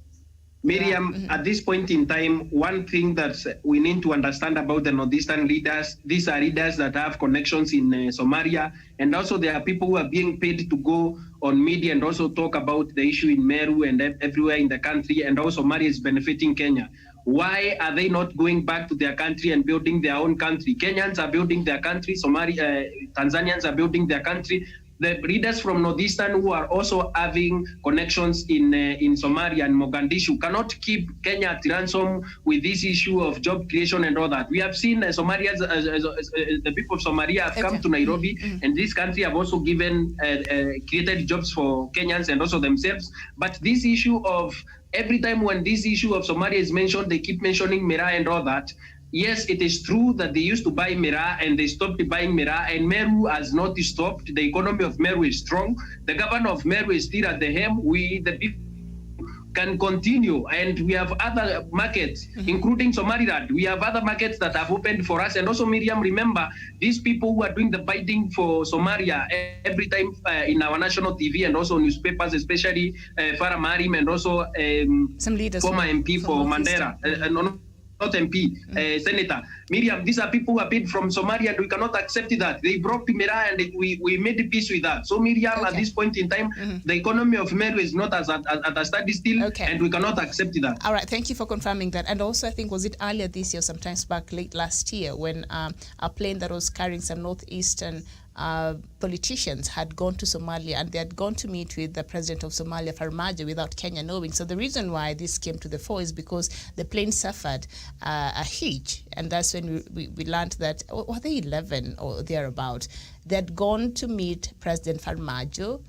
Miriam, at this point in time, one thing that we need to understand about the Northeastern leaders, these are leaders that have connections in Somalia, and also there are people who are being paid to go on media and also talk about the issue in Meru and everywhere in the country, and also Somalia is benefiting Kenya. Why are they not going back to their country and building their own country? Kenyans are building their country, Tanzanians are building their country. the readers from Northeastern who are also having connections in Somalia and Mogadishu cannot keep Kenya at ransom with this issue of job creation and all that. We have seen Somalians, the people of Somalia have come to Nairobi, and this country have also given created jobs for Kenyans and also themselves. But this issue of every time when this issue of Somalia is mentioned, they keep mentioning Miraa and all that. Yes, it is true that they used to buy Miraa and they stopped buying Miraa, and Meru has not stopped. The economy of Meru is strong. The governor of Meru is still at the helm. We, the people, can continue, and we have other markets, including Somaliland. We have other markets that have opened for us. And also, Miriam, remember, these people who are doing the fighting for Somalia every time in our national TV and also newspapers, especially Farah Marim and also some leaders former MP for Mandera, not MP, Senator. Miriam, these are people who have been from Somalia, and we cannot accept that. They broke Miraa, and we made peace with that. So, Miriam, at this point in time, the economy of Meru is not at a standstill, and we cannot accept that. All right, thank you for confirming that. And also, I think, was it earlier this year, sometimes back late last year, when a plane that was carrying some northeastern politicians had gone to Somalia, and they had gone to meet with the president of Somalia, Farmajo, without Kenya knowing. So the reason why this came to the fore is because the plane suffered a hitch, and that's when we learned that, were they 11 or thereabout, they had gone to meet President Farmajo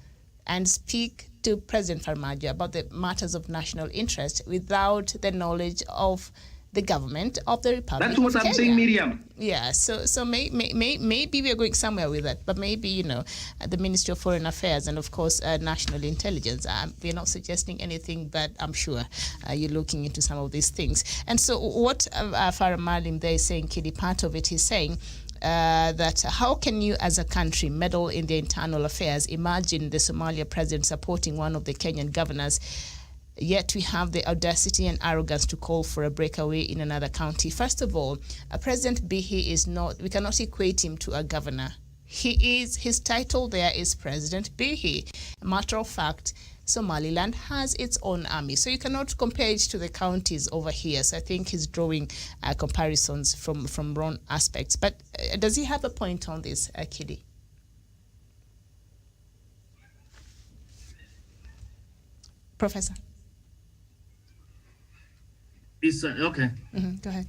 and speak to President Farmajo about the matters of national interest without the knowledge of the government of the Republic That's what of I'm Kenya. saying, Miriam. Yeah, so maybe we are going somewhere with that, but maybe, the Ministry of Foreign Affairs and, of course, National Intelligence, we're not suggesting anything, but I'm sure you're looking into some of these things. And so what Farah Malim there is saying, Kidi, part of it is saying, that how can you as a country meddle in the internal affairs? Imagine the Somalia president supporting one of the Kenyan governors, yet we have the audacity and arrogance to call for a breakaway in another county. First of all, President Bihi is not, we cannot equate him to a governor. His title there is President Bihi. A matter of fact, Somaliland has its own army. So you cannot compare it to the counties over here. So I think he's drawing comparisons from wrong aspects. But does he have a point on this, Kidi? Professor? It's okay. Go ahead.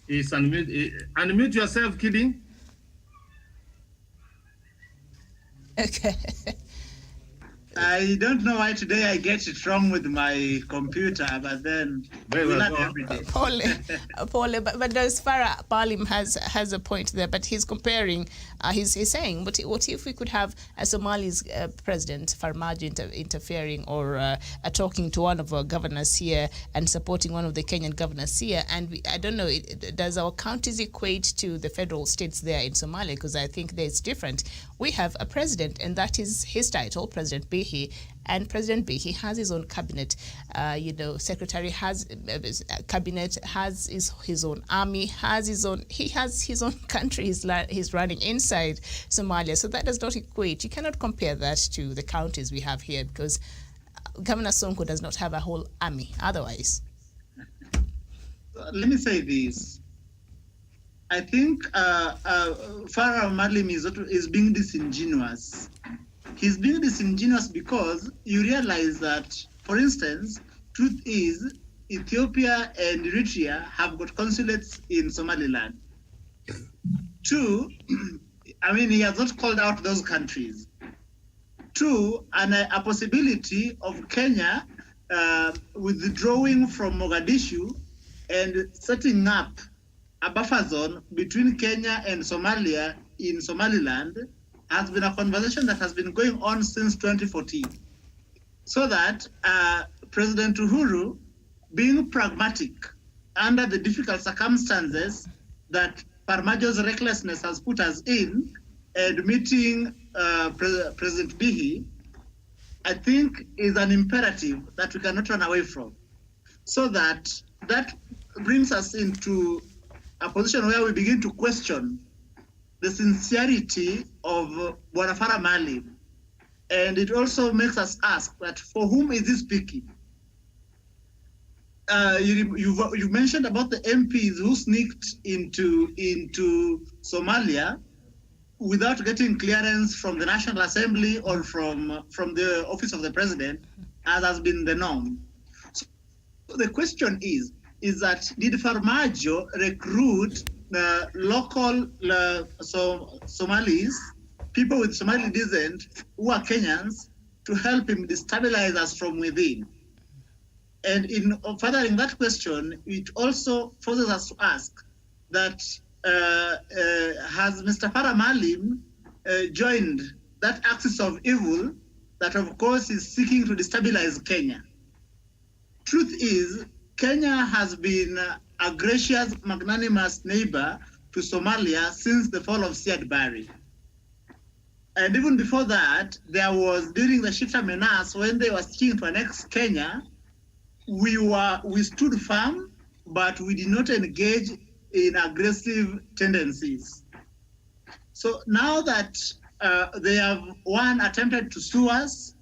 It's unmute yourself, Kidi. Okay. I don't know why today I get it wrong with my computer, but then we learn every day. Paul, but as Farah Palim has a point there, but he's comparing, he's saying, what if we could have a Somali's president, Farmajo, interfering or talking to one of our governors here and supporting one of the Kenyan governors here, and I don't know, does our counties equate to the federal states there in Somalia? Because I think it's different. We have a president, and that is his title, President Bihi, and President Bihi has his own cabinet. Secretary has cabinet, has his own army, he has his own country he's running inside Somalia. So that does not equate. You cannot compare that to the counties we have here, because Governor Sonko does not have a whole army otherwise. Let me say this. I think Farah Malim is being disingenuous. He's being disingenuous because you realize that, for instance, truth is Ethiopia and Eritrea have got consulates in Somaliland. Two, he has not called out those countries. Two, and a possibility of Kenya withdrawing from Mogadishu and setting up a buffer zone between Kenya and Somalia in Somaliland has been a conversation that has been going on since 2014. So that President Uhuru, being pragmatic under the difficult circumstances that Farmajo's recklessness has put us in, and meeting President Bihi, I think is an imperative that we cannot run away from. So that brings us into a position where we begin to question the sincerity of Bwana Farah Malim. And it also makes us ask that for whom is he speaking? You mentioned about the MPs who sneaked into Somalia. without getting clearance from the National Assembly or from the office of the president, as has been the norm. So the question is that did Farmajo recruit local Somalis, people with Somali descent who are Kenyans, to help him destabilize us from within? And in furthering that question, it also forces us to ask that has Mr. Farah Maalim joined that axis of evil that, of course, is seeking to destabilize Kenya? Truth is, Kenya has been a gracious, magnanimous neighbor to Somalia since the fall of Siad Barre. And even before that, there was, during the Shifta menace, when they were seeking to annex Kenya, we stood firm, but we did not engage in aggressive tendencies. So now that they have, one, attempted to sue us,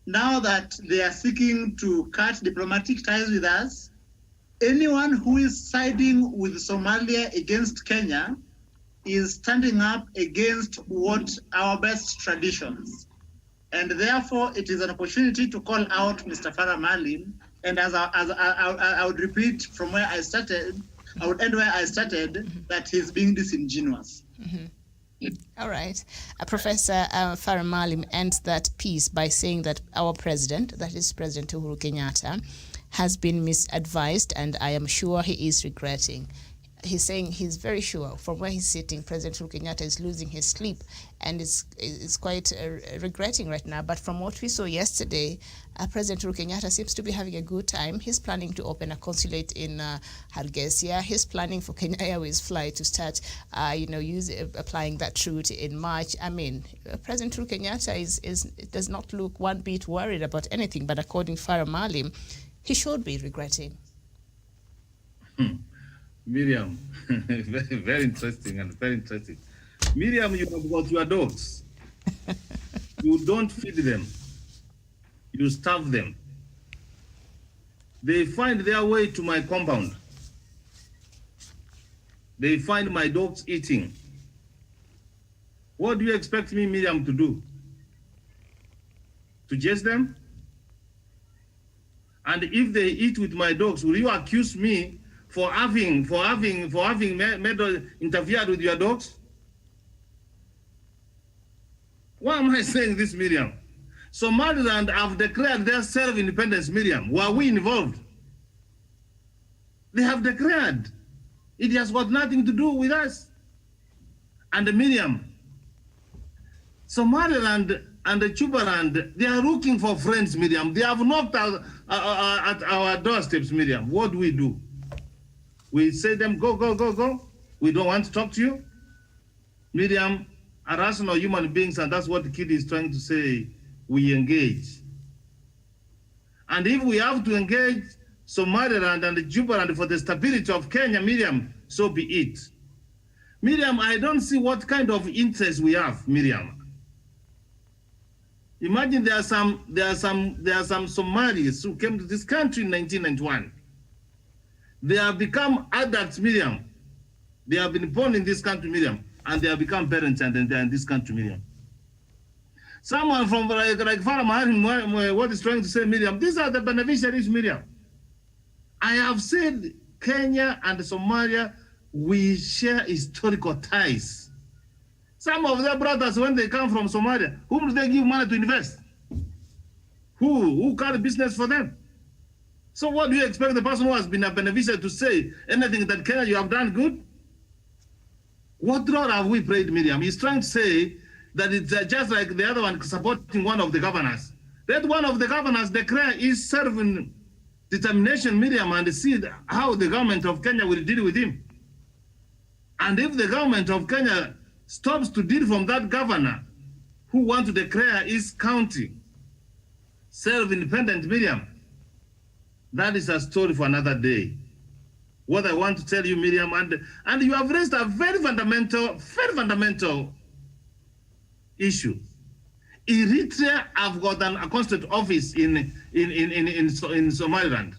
now that they are seeking to cut diplomatic ties with us, anyone who is siding with Somalia against Kenya is standing up against what our best traditions. And therefore, it is an opportunity to call out Mr. Farah Maalim. And as I would repeat from where I started, I would end where I started, that he's being disingenuous. All right. Professor Farah Maalim ends that piece by saying that our president, that is President Uhuru Kenyatta, has been misadvised, and I am sure he is regretting. He's saying he's very sure from where he's sitting, President Uhuru Kenyatta is losing his sleep and is quite regretting right now. But from what we saw yesterday, President Uhuru Kenyatta seems to be having a good time. He's planning to open a consulate in Hargeisa. He's planning for Kenya Airways flight to start, applying that route in March. I mean, President Uhuru Kenyatta does not look one bit worried about anything. But according to Farah Maalim, he should be regretting. Miriam, very interesting and very interesting. Miriam, you have got your dogs. You don't feed them. You starve them. They find their way to my compound. They find my dogs eating. What do you expect me, Miriam, to do? To chase them? And if they eat with my dogs, will you accuse me for having interfered with your dogs? Why am I saying this, Miriam? Somaliland have declared their self-independence, Miriam. Were we involved? They have declared. It has got nothing to do with us. And Miriam, Somaliland and the Jubaland, they are looking for friends, Miriam. They have knocked at our doorsteps, Miriam. What do we do? We say them, go, go, go, go. We don't want to talk to you. Miriam, are rational human beings, and that's what the kid is trying to say. We engage. And if we have to engage Somaliland and the Jubaland for the stability of Kenya, Miriam, so be it. Miriam, I don't see what kind of interest we have, Miriam. Imagine there are some Somalis who came to this country in 1991. They have become adults, Miriam. They have been born in this country, Miriam, and they have become parents, and then they are in this country, Miriam. Someone from like Farah Maalim, what is trying to say, Miriam, these are the beneficiaries, Miriam. I have said Kenya and Somalia, we share historical ties. Some of their brothers, when they come from Somalia, whom do they give money to invest? Who carry business for them? So what do you expect the person who has been a beneficiary to say anything that Kenya, you have done good? What role have we played, Miriam? He's trying to say that it's just like the other one supporting one of the governors. That one of the governors declare is serving determination, Miriam, and see how the government of Kenya will deal with him. And if the government of Kenya stops to deal from that governor who wants to declare his county self-independent, Miriam, that is a story for another day. What I want to tell you, Miriam, and you have raised a very fundamental issue. Eritrea have got a constant office in Somaliland.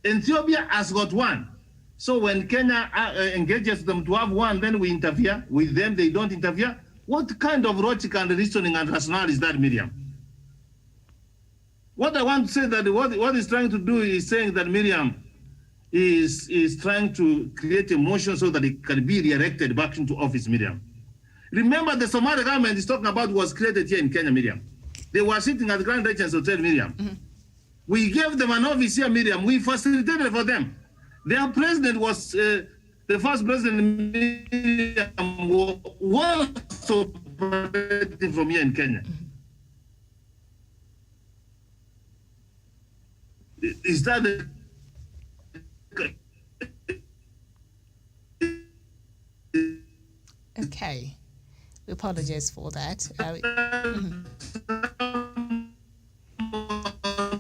Ethiopia has got one. So when Kenya engages them to have one, then we interfere. With them, they don't interfere. What kind of logic and reasoning and rationale is that, Miriam? What I want to say that what he's trying to do is saying that Miriam is trying to create a motion so that it can be re-elected back into office, Miriam. Remember, the Somali government is talking about was created here in Kenya, Miriam. They were sitting at the Grand Regents Hotel, Miriam. Mm-hmm. We gave them an office here, Miriam. We facilitated for them. Their president was, the first president, Miriam, was operating from here in Kenya. Mm-hmm. Is that the... Okay, we apologize for that.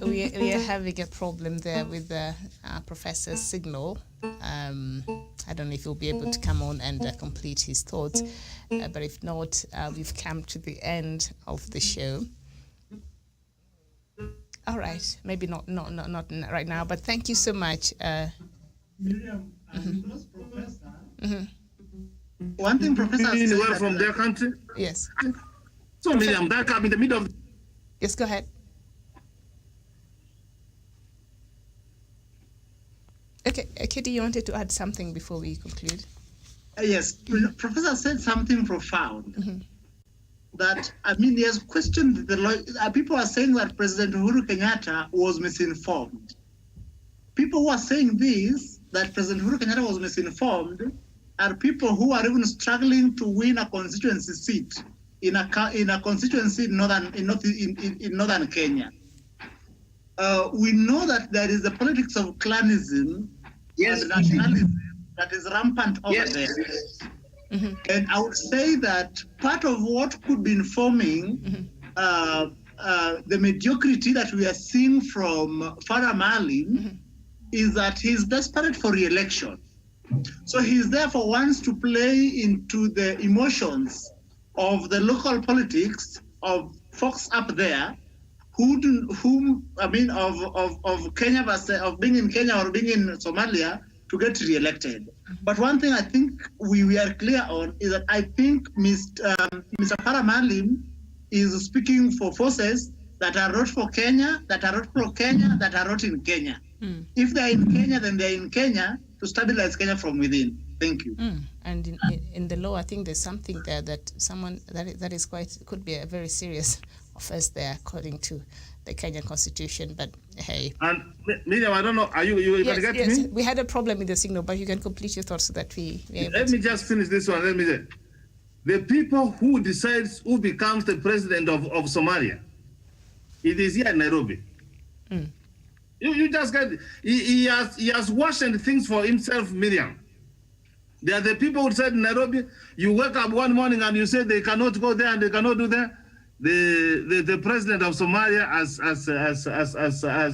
We are having a problem there with the professor's signal. I don't know if he'll be able to come on and complete his thoughts, but if not, we've come to the end of the show. All right, maybe not right now, but thank you so much. Miriam, those professor. One thing, Professor, anywhere from their country. Yes. So, Miriam, that come in the middle of. Yes, go ahead. Okay, Kitty, you wanted to add something before we conclude? Yes, Professor said something profound. Mm-hmm. That, I mean, he has questioned the people are saying that President Uhuru Kenyatta was misinformed. People who are saying this, that President Uhuru Kenyatta was misinformed, are people who are even struggling to win a constituency seat in a constituency in northern Kenya. We know that there is a politics of clanism and nationalism that is rampant over there. Mm-hmm. And I would say that part of what could be informing the mediocrity that we are seeing from Farah Maalim is that he's desperate for re-election. So he's therefore wants to play into the emotions of the local politics of folks up there of Kenya versus of being in Kenya or being in Somalia to get re-elected. But one thing I think we are clear on is that I think Mr. Farah Maalim is speaking for forces that are not for Kenya, that are not pro-Kenya, that are not in Kenya. Mm. If they're in Kenya, then they're in Kenya to stabilize Kenya from within. Thank you. And in the law, I think there's something there that that is quite, could be a very serious offense there according to the Kenyan constitution. But hey. And Miriam, I don't know, are you yes, going to get yes. me? We had a problem with the signal, but you can complete your thoughts so that we Let me just finish this one. Let me say, the people who decides who becomes the president of Somalia, it is here in Nairobi. Mm. You just get, he has washed things for himself, Miriam. They are the people who said in Nairobi, you wake up one morning and you say they cannot go there and they cannot do that. The president of Somalia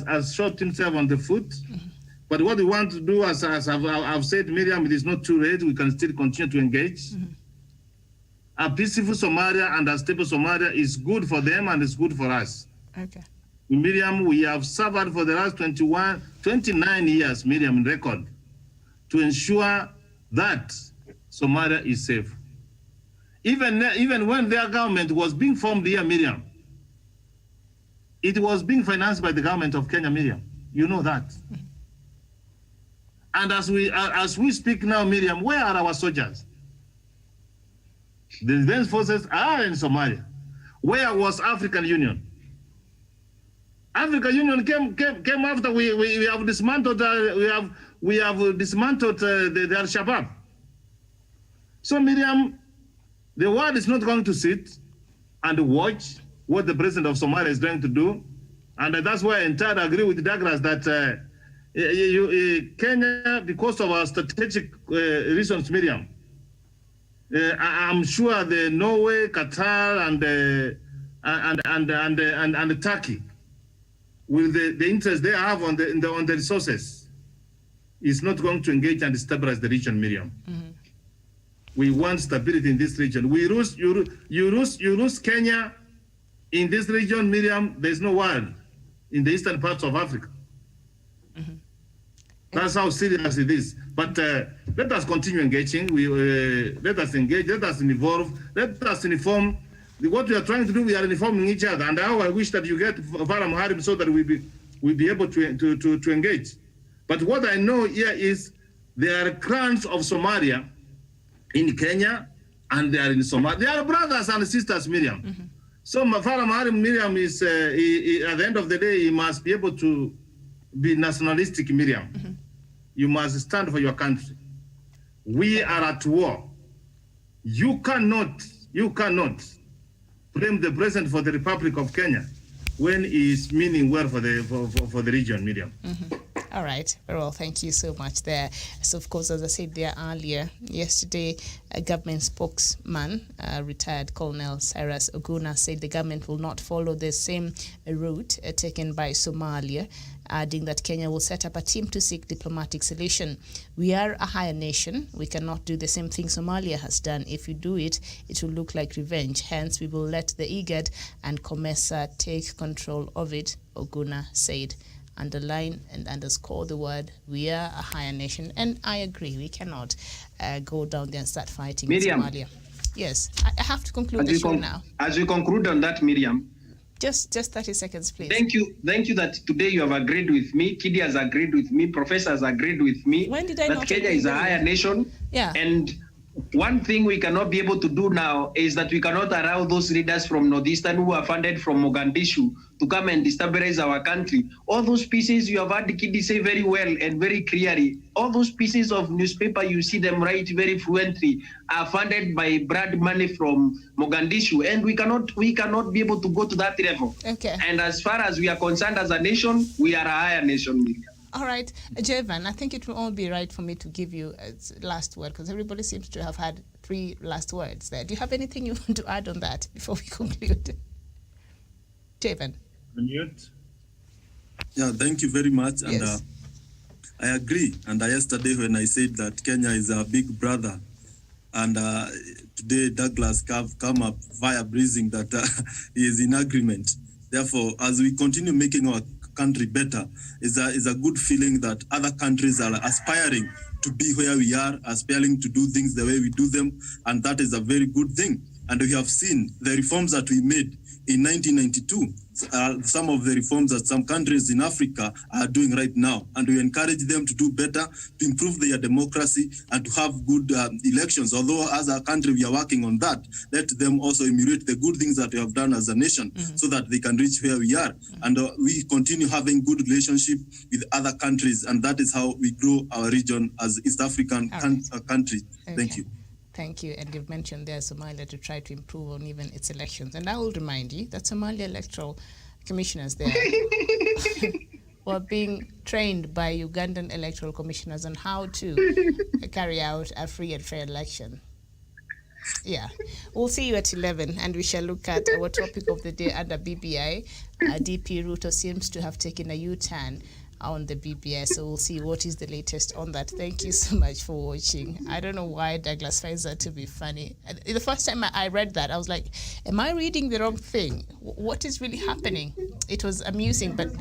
has shot himself on the foot. Mm-hmm. But what we want to do, as I've said, Miriam, it is not too late. We can still continue to engage. Mm-hmm. A peaceful Somalia and a stable Somalia is good for them and it's good for us. Okay. Miriam, we have suffered for the last 29 years, Miriam, in record, to ensure that Somalia is safe. Even when their government was being formed here, Miriam, it was being financed by the government of Kenya, Miriam. You know that. Mm-hmm. And as we speak now, Miriam, where are our soldiers? The defense forces are in Somalia. Where was African Union? African Union came after we have dismantled we have dismantled the Al-Shabaab. So Miriam, the world is not going to sit and watch what the president of Somalia is going to do, and that's why I entirely agree with Douglas that Kenya, because of our strategic reasons, Miriam, I'm sure the Norway, Qatar, and Turkey, with the interest they have on the resources, is not going to engage and stabilize the region, Miriam. Mm-hmm. We want stability in this region. You lose Kenya in this region, Miriam. There's no world in the eastern parts of Africa. Mm-hmm. That's how serious it is. But Let us continue engaging. Let us engage. Let us involve. Let us inform. What we are trying to do, we are informing each other. And I wish that you get Farah Muharim so that we'll be able to engage. But what I know here is there are clans of Somalia in Kenya, and they are in Somalia. They are brothers and sisters, Miriam. Mm-hmm. So Farah Muharim, Miriam, is at the end of the day, he must be able to be nationalistic, Miriam. Mm-hmm. You must stand for your country. We are at war. You cannot blame the president for the Republic of Kenya when he is meaning well for the region, Miriam. Mm-hmm. All right. Very well. Thank you so much there. So, of course, as I said there earlier, yesterday, a government spokesman, retired Colonel Cyrus Oguna, said the government will not follow the same route taken by Somalia, adding that Kenya will set up a team to seek diplomatic solution. We are a higher nation. We cannot do the same thing Somalia has done. If we do it, it will look like revenge. Hence, we will let the IGAD and COMESA take control of it, Oguna said. Underline and underscore the word, we are a higher nation. And I agree, we cannot go down there and start fighting Miriam, Somalia. Yes, I have to conclude the show now. As we conclude on that, Miriam. Just 30 seconds, please. Thank you that today you have agreed with me, Kidi has agreed with me, Professor has agreed with me. When did I that not Kenya agree is a higher nation? Yeah. And one thing we cannot be able to do now is that we cannot allow those leaders from Northeastern who are funded from Mogadishu to come and destabilize our country. All those pieces you have heard Kidi say very well and very clearly. All those pieces of newspaper you see them write very fluently are funded by blood money from Mogadishu, and we cannot be able to go to that level. Okay. And as far as we are concerned as a nation, we are a higher nation. All right, Jevan, I think it will all be right for me to give you a last word because everybody seems to have had 3 last words there. Do you have anything you want to add on that before we conclude? Jevan. Mute. Yeah, thank you very much. Yes. And I agree. And yesterday when I said that Kenya is a big brother, and today Douglas come up via breathing that he is in agreement. Therefore, as we continue making our country better, is a good feeling that other countries are aspiring to be where we are, aspiring to do things the way we do them, and that is a very good thing. And we have seen the reforms that we made in 1992, some of the reforms that some countries in Africa are doing right now, and we encourage them to do better, to improve their democracy, and to have good elections. Although as a country we are working on that, let them also emulate the good things that we have done as a nation, so that they can reach where we are. And we continue having good relationship with other countries, and that is how we grow our region as East African country. Okay. Thank you. Thank you. And you've mentioned there Somalia to try to improve on even its elections. And I will remind you that Somalia electoral commissioners there were being trained by Ugandan electoral commissioners on how to carry out a free and fair election. Yeah. We'll see you at 11 and we shall look at our topic of the day under BBI. DP Ruto seems to have taken a U-turn on the BBI, so we'll see what is the latest on that. Thank you so much for watching. I don't know why Douglas finds that to be funny. The first time I read that, I was like, am I reading the wrong thing? What is really happening? It was amusing, but...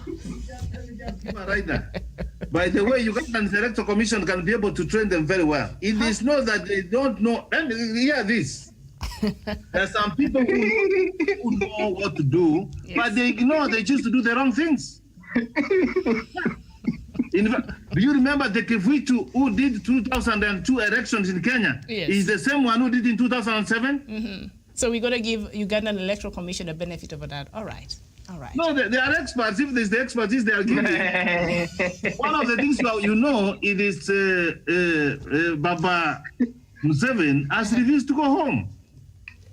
By the way, Ugandan Electoral Commission can be able to train them very well. It is not that they don't know, and hear this. There are some people who know what to do, yes, but they ignore, they choose to do the wrong things. In fact, do you remember the Kivuitu who did 2002 elections in Kenya? Yes. Is the same one who did in 2007? Mm-hmm. So we're going to give Ugandan Electoral Commission a benefit of that. All right. All right. No, they are experts. If there's the expertise they are giving. One of the things you know, it is Baba Museveni has refused to go home.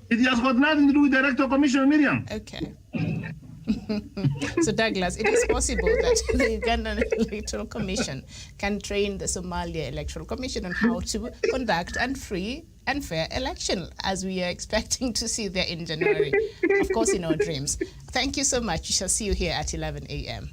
It has got nothing to do with the Electoral Commission, Miriam. Okay. So Douglas, it is possible that the Ugandan Electoral Commission can train the Somalia Electoral Commission on how to conduct a free and fair election, as we are expecting to see there in January, of course in our dreams. Thank you so much. We shall see you here at 11 a.m.